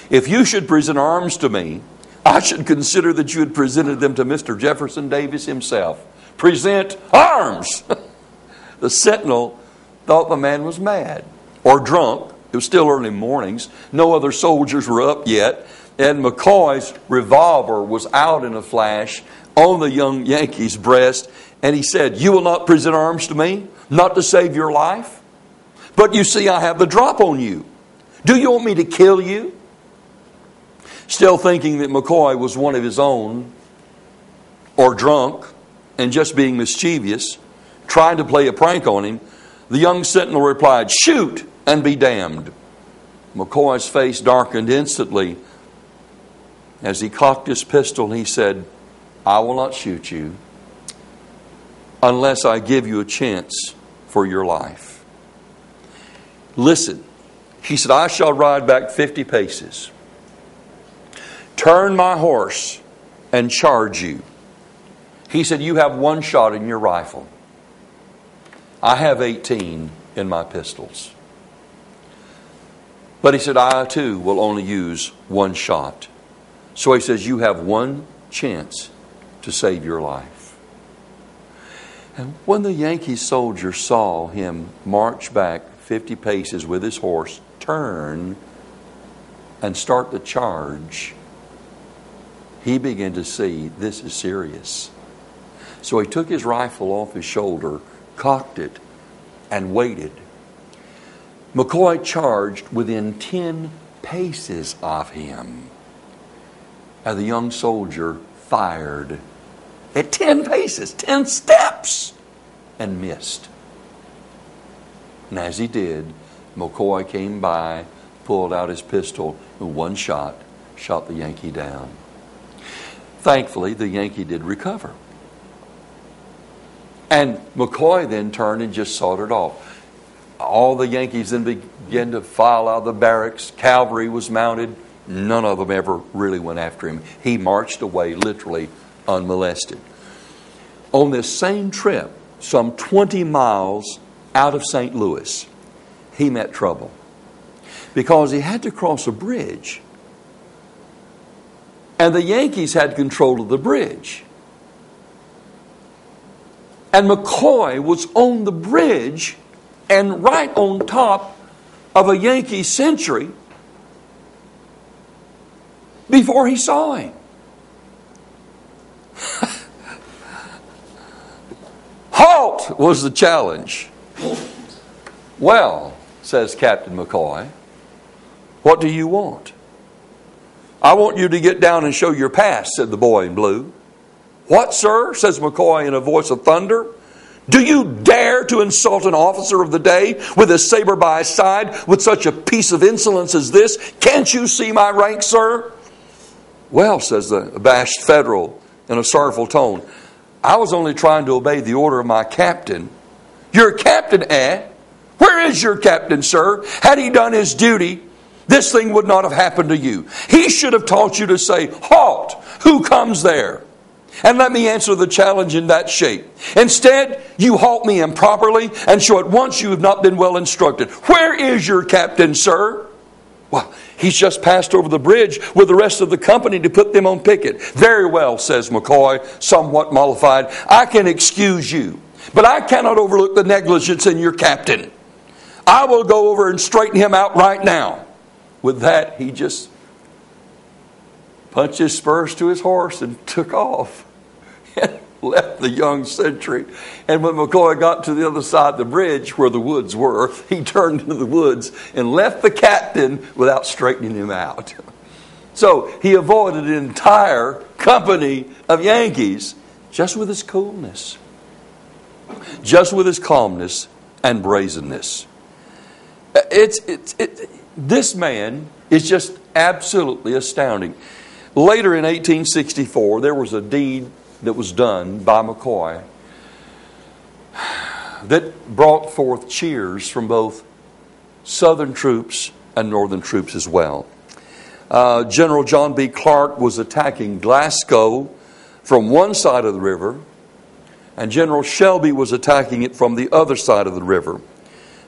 If you should present arms to me, I should consider that you had presented them to Mr. Jefferson Davis himself. Present arms! The sentinel thought the man was mad or drunk. It was still early mornings. No other soldiers were up yet. And McCoy's revolver was out in a flash on the young Yankee's breast. And he said, you will not present arms to me? Not to save your life? But you see, I have the drop on you. Do you want me to kill you? Still thinking that McCoy was one of his own, or drunk, and just being mischievous, trying to play a prank on him, the young sentinel replied, shoot and be damned. McCoy's face darkened instantly. As he cocked his pistol, he said, I will not shoot you unless I give you a chance for your life. Listen, he said, I shall ride back 50 paces, turn my horse, and charge you. He said, you have one shot in your rifle. I have 18 in my pistols. But he said, I too will only use one shot. So he says, you have one chance to save your life. And when the Yankee soldier saw him march back 50 paces with his horse, turn, and start the charge, he began to see this is serious. So he took his rifle off his shoulder, cocked it, and waited. McCoy charged within 10 paces of him. And the young soldier fired at 10 paces, 10 steps, and missed. And as he did, McCoy came by, pulled out his pistol, and one shot shot the Yankee down. Thankfully, the Yankee did recover. And McCoy then turned and just sauntered off. All the Yankees then began to file out of the barracks. Cavalry was mounted. None of them ever really went after him. He marched away literally unmolested. On this same trip, some 20 miles out of St. Louis, he met trouble because he had to cross a bridge. And the Yankees had control of the bridge. And McCoy was on the bridge and right on top of a Yankee sentry before he saw him. Halt was the challenge. Well, says Captain McCoy, what do you want? I want you to get down and show your pass, said the boy in blue. What, sir? Says McCoy in a voice of thunder. Do you dare to insult an officer of the day with a saber by his side with such a piece of insolence as this? Can't you see my rank, sir? Well, says the abashed Federal in a sorrowful tone, I was only trying to obey the order of my captain. Your captain, eh? Where is your captain, sir? Had he done his duty, this thing would not have happened to you. He should have taught you to say, halt, who comes there? And let me answer the challenge in that shape. Instead, you halt me improperly and show at once you have not been well instructed. Where is your captain, sir? Well, he's just passed over the bridge with the rest of the company to put them on picket. Very well, says McCoy, somewhat mollified. I can excuse you, but I cannot overlook the negligence in your captain. I will go over and straighten him out right now. With that, he just punched his spurs to his horse and took off and left the young sentry. And when McCoy got to the other side of the bridge where the woods were, he turned into the woods and left the captain without straightening him out. So he avoided an entire company of Yankees just with his coolness, just with his calmness and brazenness. This man is just absolutely astounding. Later in 1864, there was a deed that was done by McCoy that brought forth cheers from both Southern troops and Northern troops as well. General John B. Clark was attacking Glasgow from one side of the river, and General Shelby was attacking it from the other side of the river.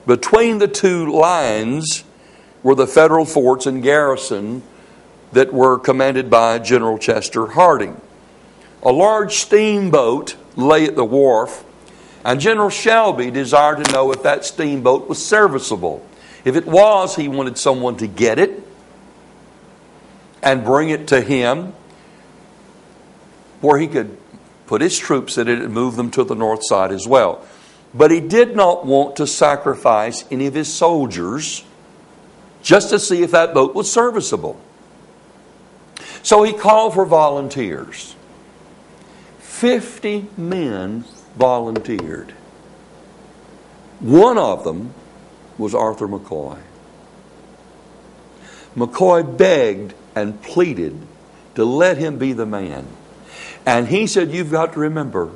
Between the two lines were the federal forts and garrison that were commanded by General Chester Harding. A large steamboat lay at the wharf, and General Shelby desired to know if that steamboat was serviceable. If it was, he wanted someone to get it and bring it to him where he could put his troops in it and move them to the north side as well. But he did not want to sacrifice any of his soldiers just to see if that boat was serviceable. So he called for volunteers. 50 men volunteered. One of them was Arthur McCoy. McCoy begged and pleaded to let him be the man. And he said, you've got to remember,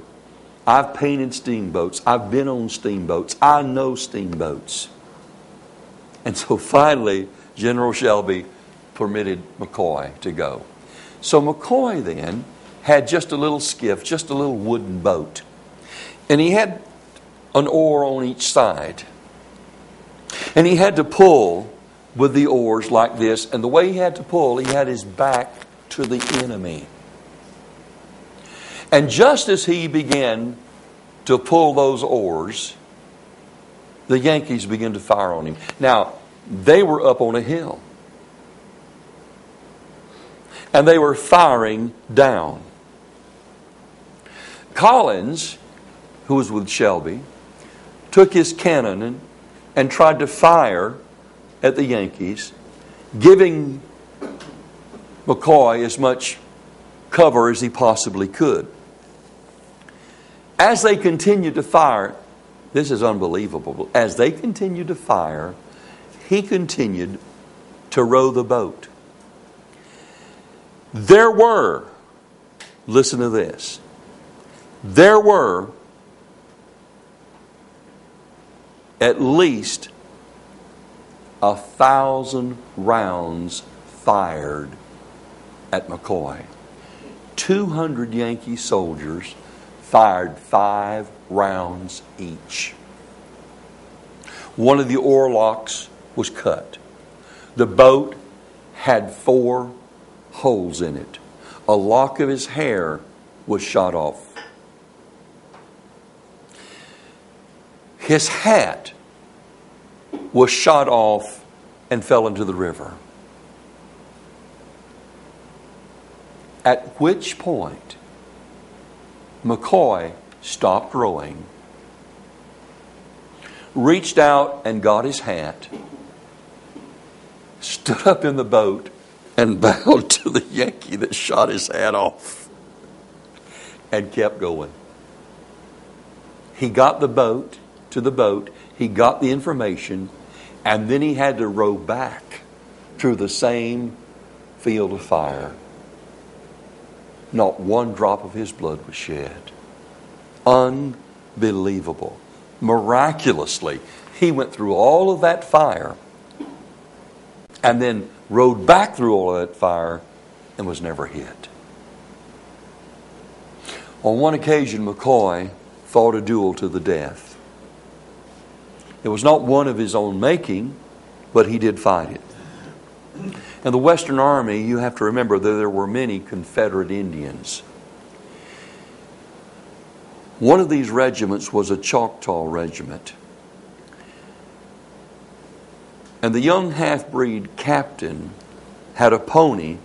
I've painted steamboats. I've been on steamboats. I know steamboats. And so finally, General Shelby permitted McCoy to go. So McCoy then had just a little skiff, just a little wooden boat. And he had an oar on each side. And he had to pull with the oars like this. And the way he had to pull, he had his back to the enemy. And just as he began to pull those oars, the Yankees began to fire on him. Now, they were up on a hill. And they were firing down. Collins, who was with Shelby, took his cannon and tried to fire at the Yankees, giving McCoy as much cover as he possibly could. As they continued to fire, this is unbelievable. As they continued to fire, he continued to row the boat. There were, listen to this, there were at least 1,000 rounds fired at McCoy. 200 Yankee soldiers fired 5 rounds each. One of the oar locks was cut. The boat had 4 holes in it. A lock of his hair was shot off. His hat was shot off and fell into the river. At which point, McCoy stopped rowing, reached out and got his hat, stood up in the boat, and bowed to the Yankee that shot his hat off and kept going. He got the boat to the boat, he got the information, and then he had to row back through the same field of fire. Not one drop of his blood was shed. Unbelievable. Miraculously, He went through all of that fire and then rode back through all of that fire and was never hit. On one occasion, McCoy fought a duel to the death. It was not one of his own making, but he did fight it. In the Western Army, you have to remember that there were many Confederate Indians. One of these regiments was a Choctaw regiment. And the young half-breed captain had a pony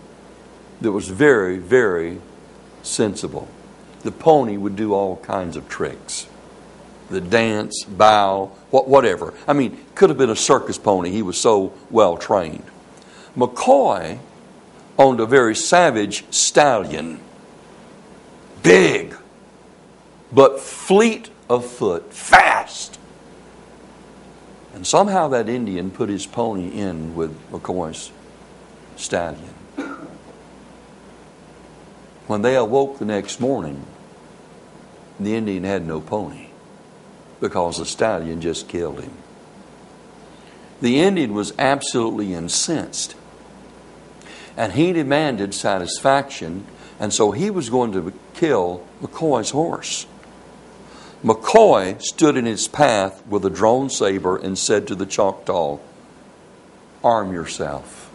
that was very, very sensible. The pony would do all kinds of tricks. The dance, bow, whatever. I mean, could have been a circus pony. He was so well trained. McCoy owned a very savage stallion. Big, but fleet of foot, fast. And somehow that Indian put his pony in with McCoy's stallion. When they awoke the next morning, the Indian had no pony because the stallion just killed him. The Indian was absolutely incensed, and he demanded satisfaction, and so he was going to kill McCoy's horse. McCoy stood in his path with a drawn saber and said to the Choctaw, "Arm yourself.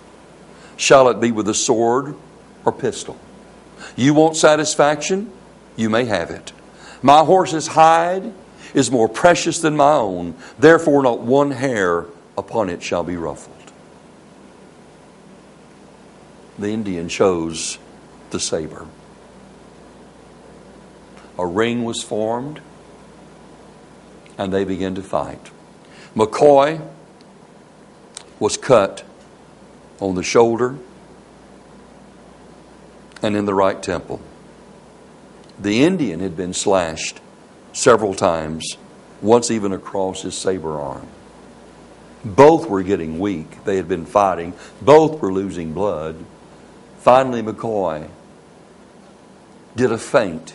Shall it be with a sword or pistol? You want satisfaction? You may have it. My horse's hide is more precious than my own. Therefore not one hair upon it shall be ruffled." The Indian chose the saber. A ring was formed, and they began to fight. McCoy was cut on the shoulder and in the right temple. The Indian had been slashed several times, once even across his saber arm. Both were getting weak. They had been fighting. Both were losing blood. Finally, McCoy did a feint.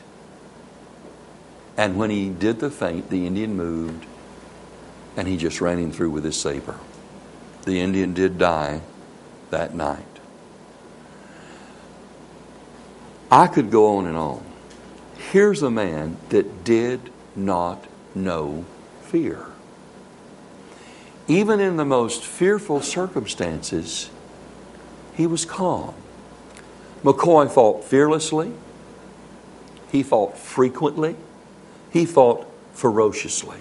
And when he did the feint, the Indian moved, and he just ran him through with his saber. The Indian did die that night. I could go on and on. Here's a man that did not know fear. Even in the most fearful circumstances, he was calm. McCoy fought fearlessly. He fought frequently. He fought ferociously.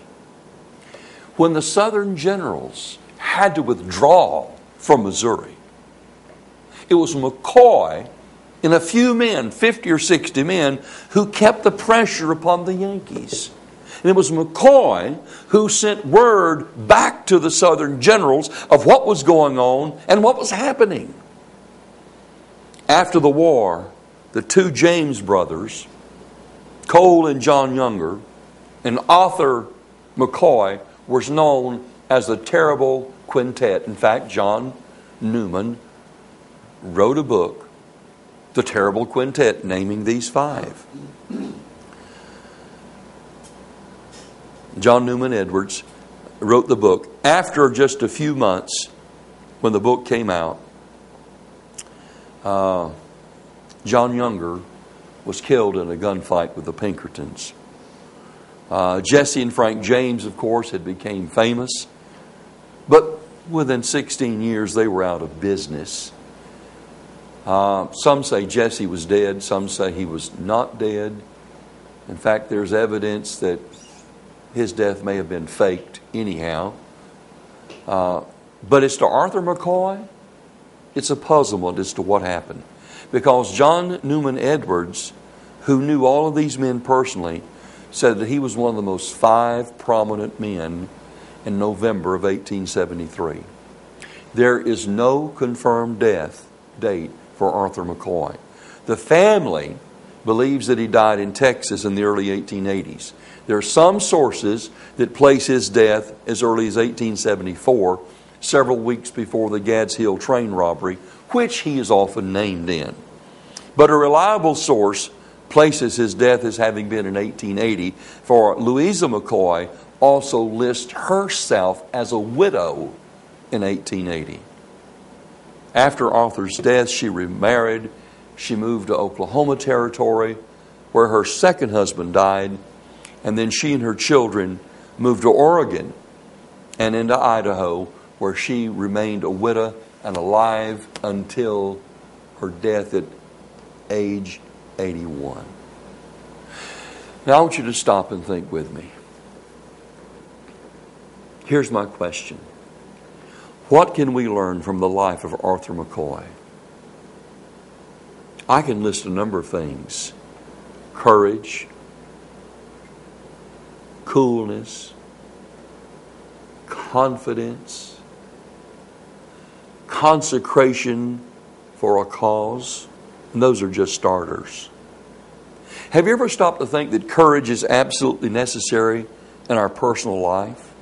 When the Southern generals had to withdraw from Missouri, it was McCoy and a few men, 50 or 60 men, who kept the pressure upon the Yankees. And it was McCoy who sent word back to the Southern generals of what was going on and what was happening. After the war, the two James brothers, Cole and John Younger, and Arthur McCoy, was known as the Terrible Quintet. In fact, John Newman wrote a book, The Terrible Quintet, naming these five. John Newman Edwards wrote the book. After just a few months, when the book came out, John Younger was killed in a gunfight with the Pinkertons. Jesse and Frank James, of course, had become famous. But within 16 years, they were out of business. Some say Jesse was dead. Some say he was not dead. In fact, there's evidence that his death may have been faked anyhow. But as to Arthur McCoy, it's a puzzlement as to what happened. Because John Newman Edwards, who knew all of these men personally, said that he was one of the most 5 prominent men in November of 1873. There is no confirmed death date for Arthur McCoy. The family believes that he died in Texas in the early 1880s. There are some sources that place his death as early as 1874, several weeks before the Gads Hill train robbery, which he is often named in. But a reliable source places his death as having been in 1880, for Louisa McCoy also lists herself as a widow in 1880. After Arthur's death, she remarried. She moved to Oklahoma Territory, where her second husband died. And then she and her children moved to Oregon and into Idaho, where she remained a widow and alive until her death at age 81. Now I want you to stop and think with me. Here's my question. What can we learn from the life of Arthur McCoy? I can list a number of things. Courage, coolness, confidence, consecration for a cause. And those are just starters. Have you ever stopped to think that courage is absolutely necessary in our personal life?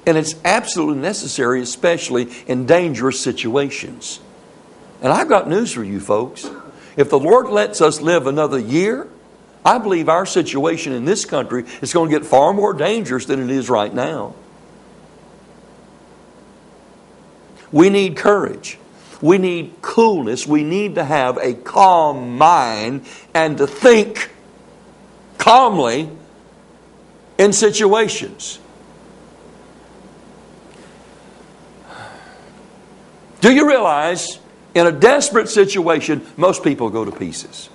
And it's absolutely necessary, especially in dangerous situations. And I've got news for you folks. If the Lord lets us live another year, I believe our situation in this country is going to get far more dangerous than it is right now. We need courage. We need coolness. We need to have a calm mind and to think calmly in situations. Do you realize in a desperate situation, most people go to pieces?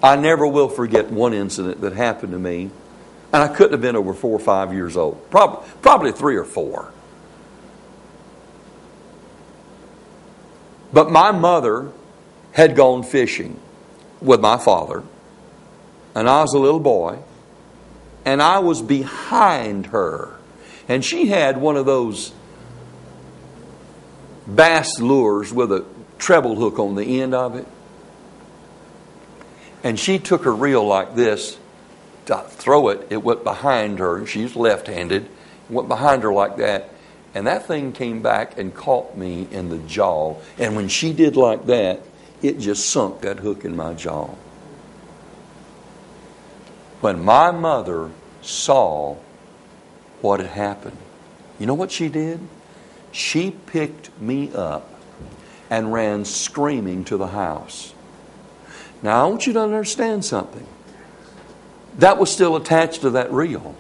I never will forget one incident that happened to me, and I couldn't have been over 4 or 5 years old. Probably 3 or 4. But my mother had gone fishing with my father, and I was a little boy, and I was behind her. And she had one of those bass lures with a treble hook on the end of it. And she took her reel like this to throw it. It went behind her, and she's left-handed. It went behind her like that. And that thing came back and caught me in the jaw. And when she did like that, it just sunk that hook in my jaw. When my mother saw what had happened, you know what she did? She picked me up and ran screaming to the house. Now, I want you to understand something. That was still attached to that reel.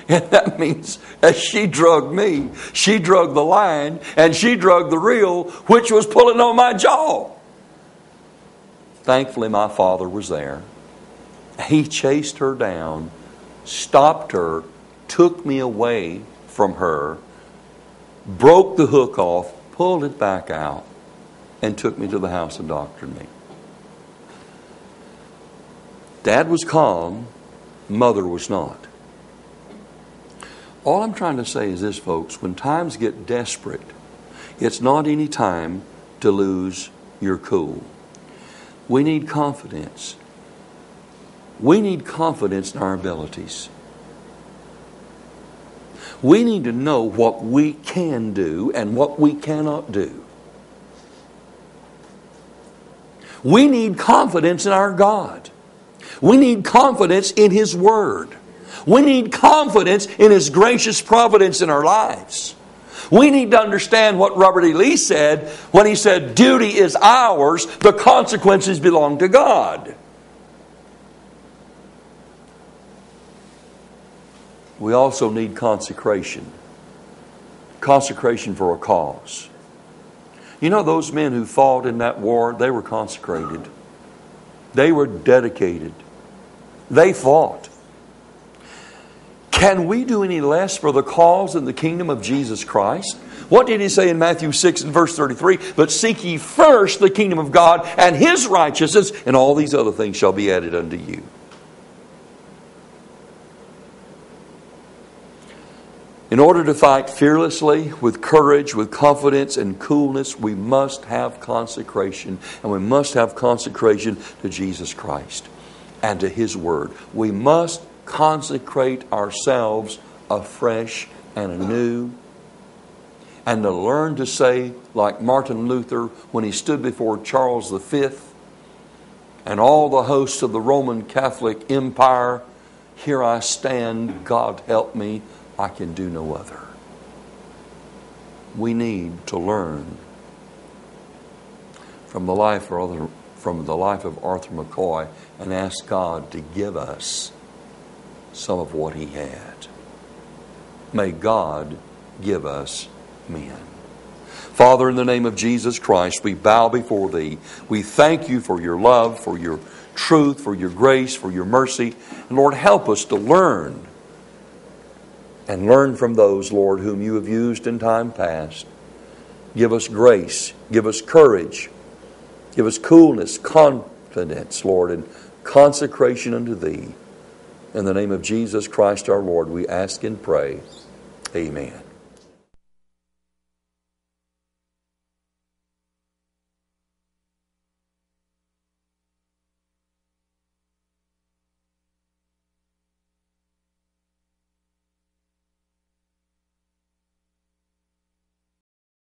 And that means as she drugged me, she drugged the line, and she drugged the reel, which was pulling on my jaw. Thankfully, my father was there. He chased her down, stopped her, took me away from her, broke the hook off, pulled it back out, and took me to the house and doctored me. Dad was calm, Mother was not. All I'm trying to say is this, folks. When times get desperate, it's not any time to lose your cool. We need confidence. We need confidence in our abilities. We need to know what we can do and what we cannot do. We need confidence in our God. We need confidence in His Word. We need confidence in His gracious providence in our lives. We need to understand what Robert E. Lee said when he said, duty is ours, the consequences belong to God. We also need consecration. Consecration for a cause. You know, those men who fought in that war, they were consecrated. They were dedicated. They fought. Can we do any less for the cause and the kingdom of Jesus Christ? What did He say in Matthew 6 and verse 33? But seek ye first the kingdom of God and His righteousness, and all these other things shall be added unto you. In order to fight fearlessly, with courage, with confidence and coolness, we must have consecration. And we must have consecration to Jesus Christ and to His Word. We must consecrate ourselves afresh and anew. And to learn to say, like Martin Luther, when he stood before Charles V and all the hosts of the Roman Catholic Empire, Here I stand, God help me, I can do no other. We need to learn from the life of Arthur McCoy and ask God to give us some of what he had. May God give us men. Father, in the name of Jesus Christ, we bow before Thee. We thank You for Your love, for Your truth, for Your grace, for Your mercy. And Lord, help us to learn and learn from those, Lord, whom You have used in time past. Give us grace, give us courage, give us coolness, confidence, Lord, and consecration unto Thee. In the name of Jesus Christ our Lord, we ask and pray. Amen.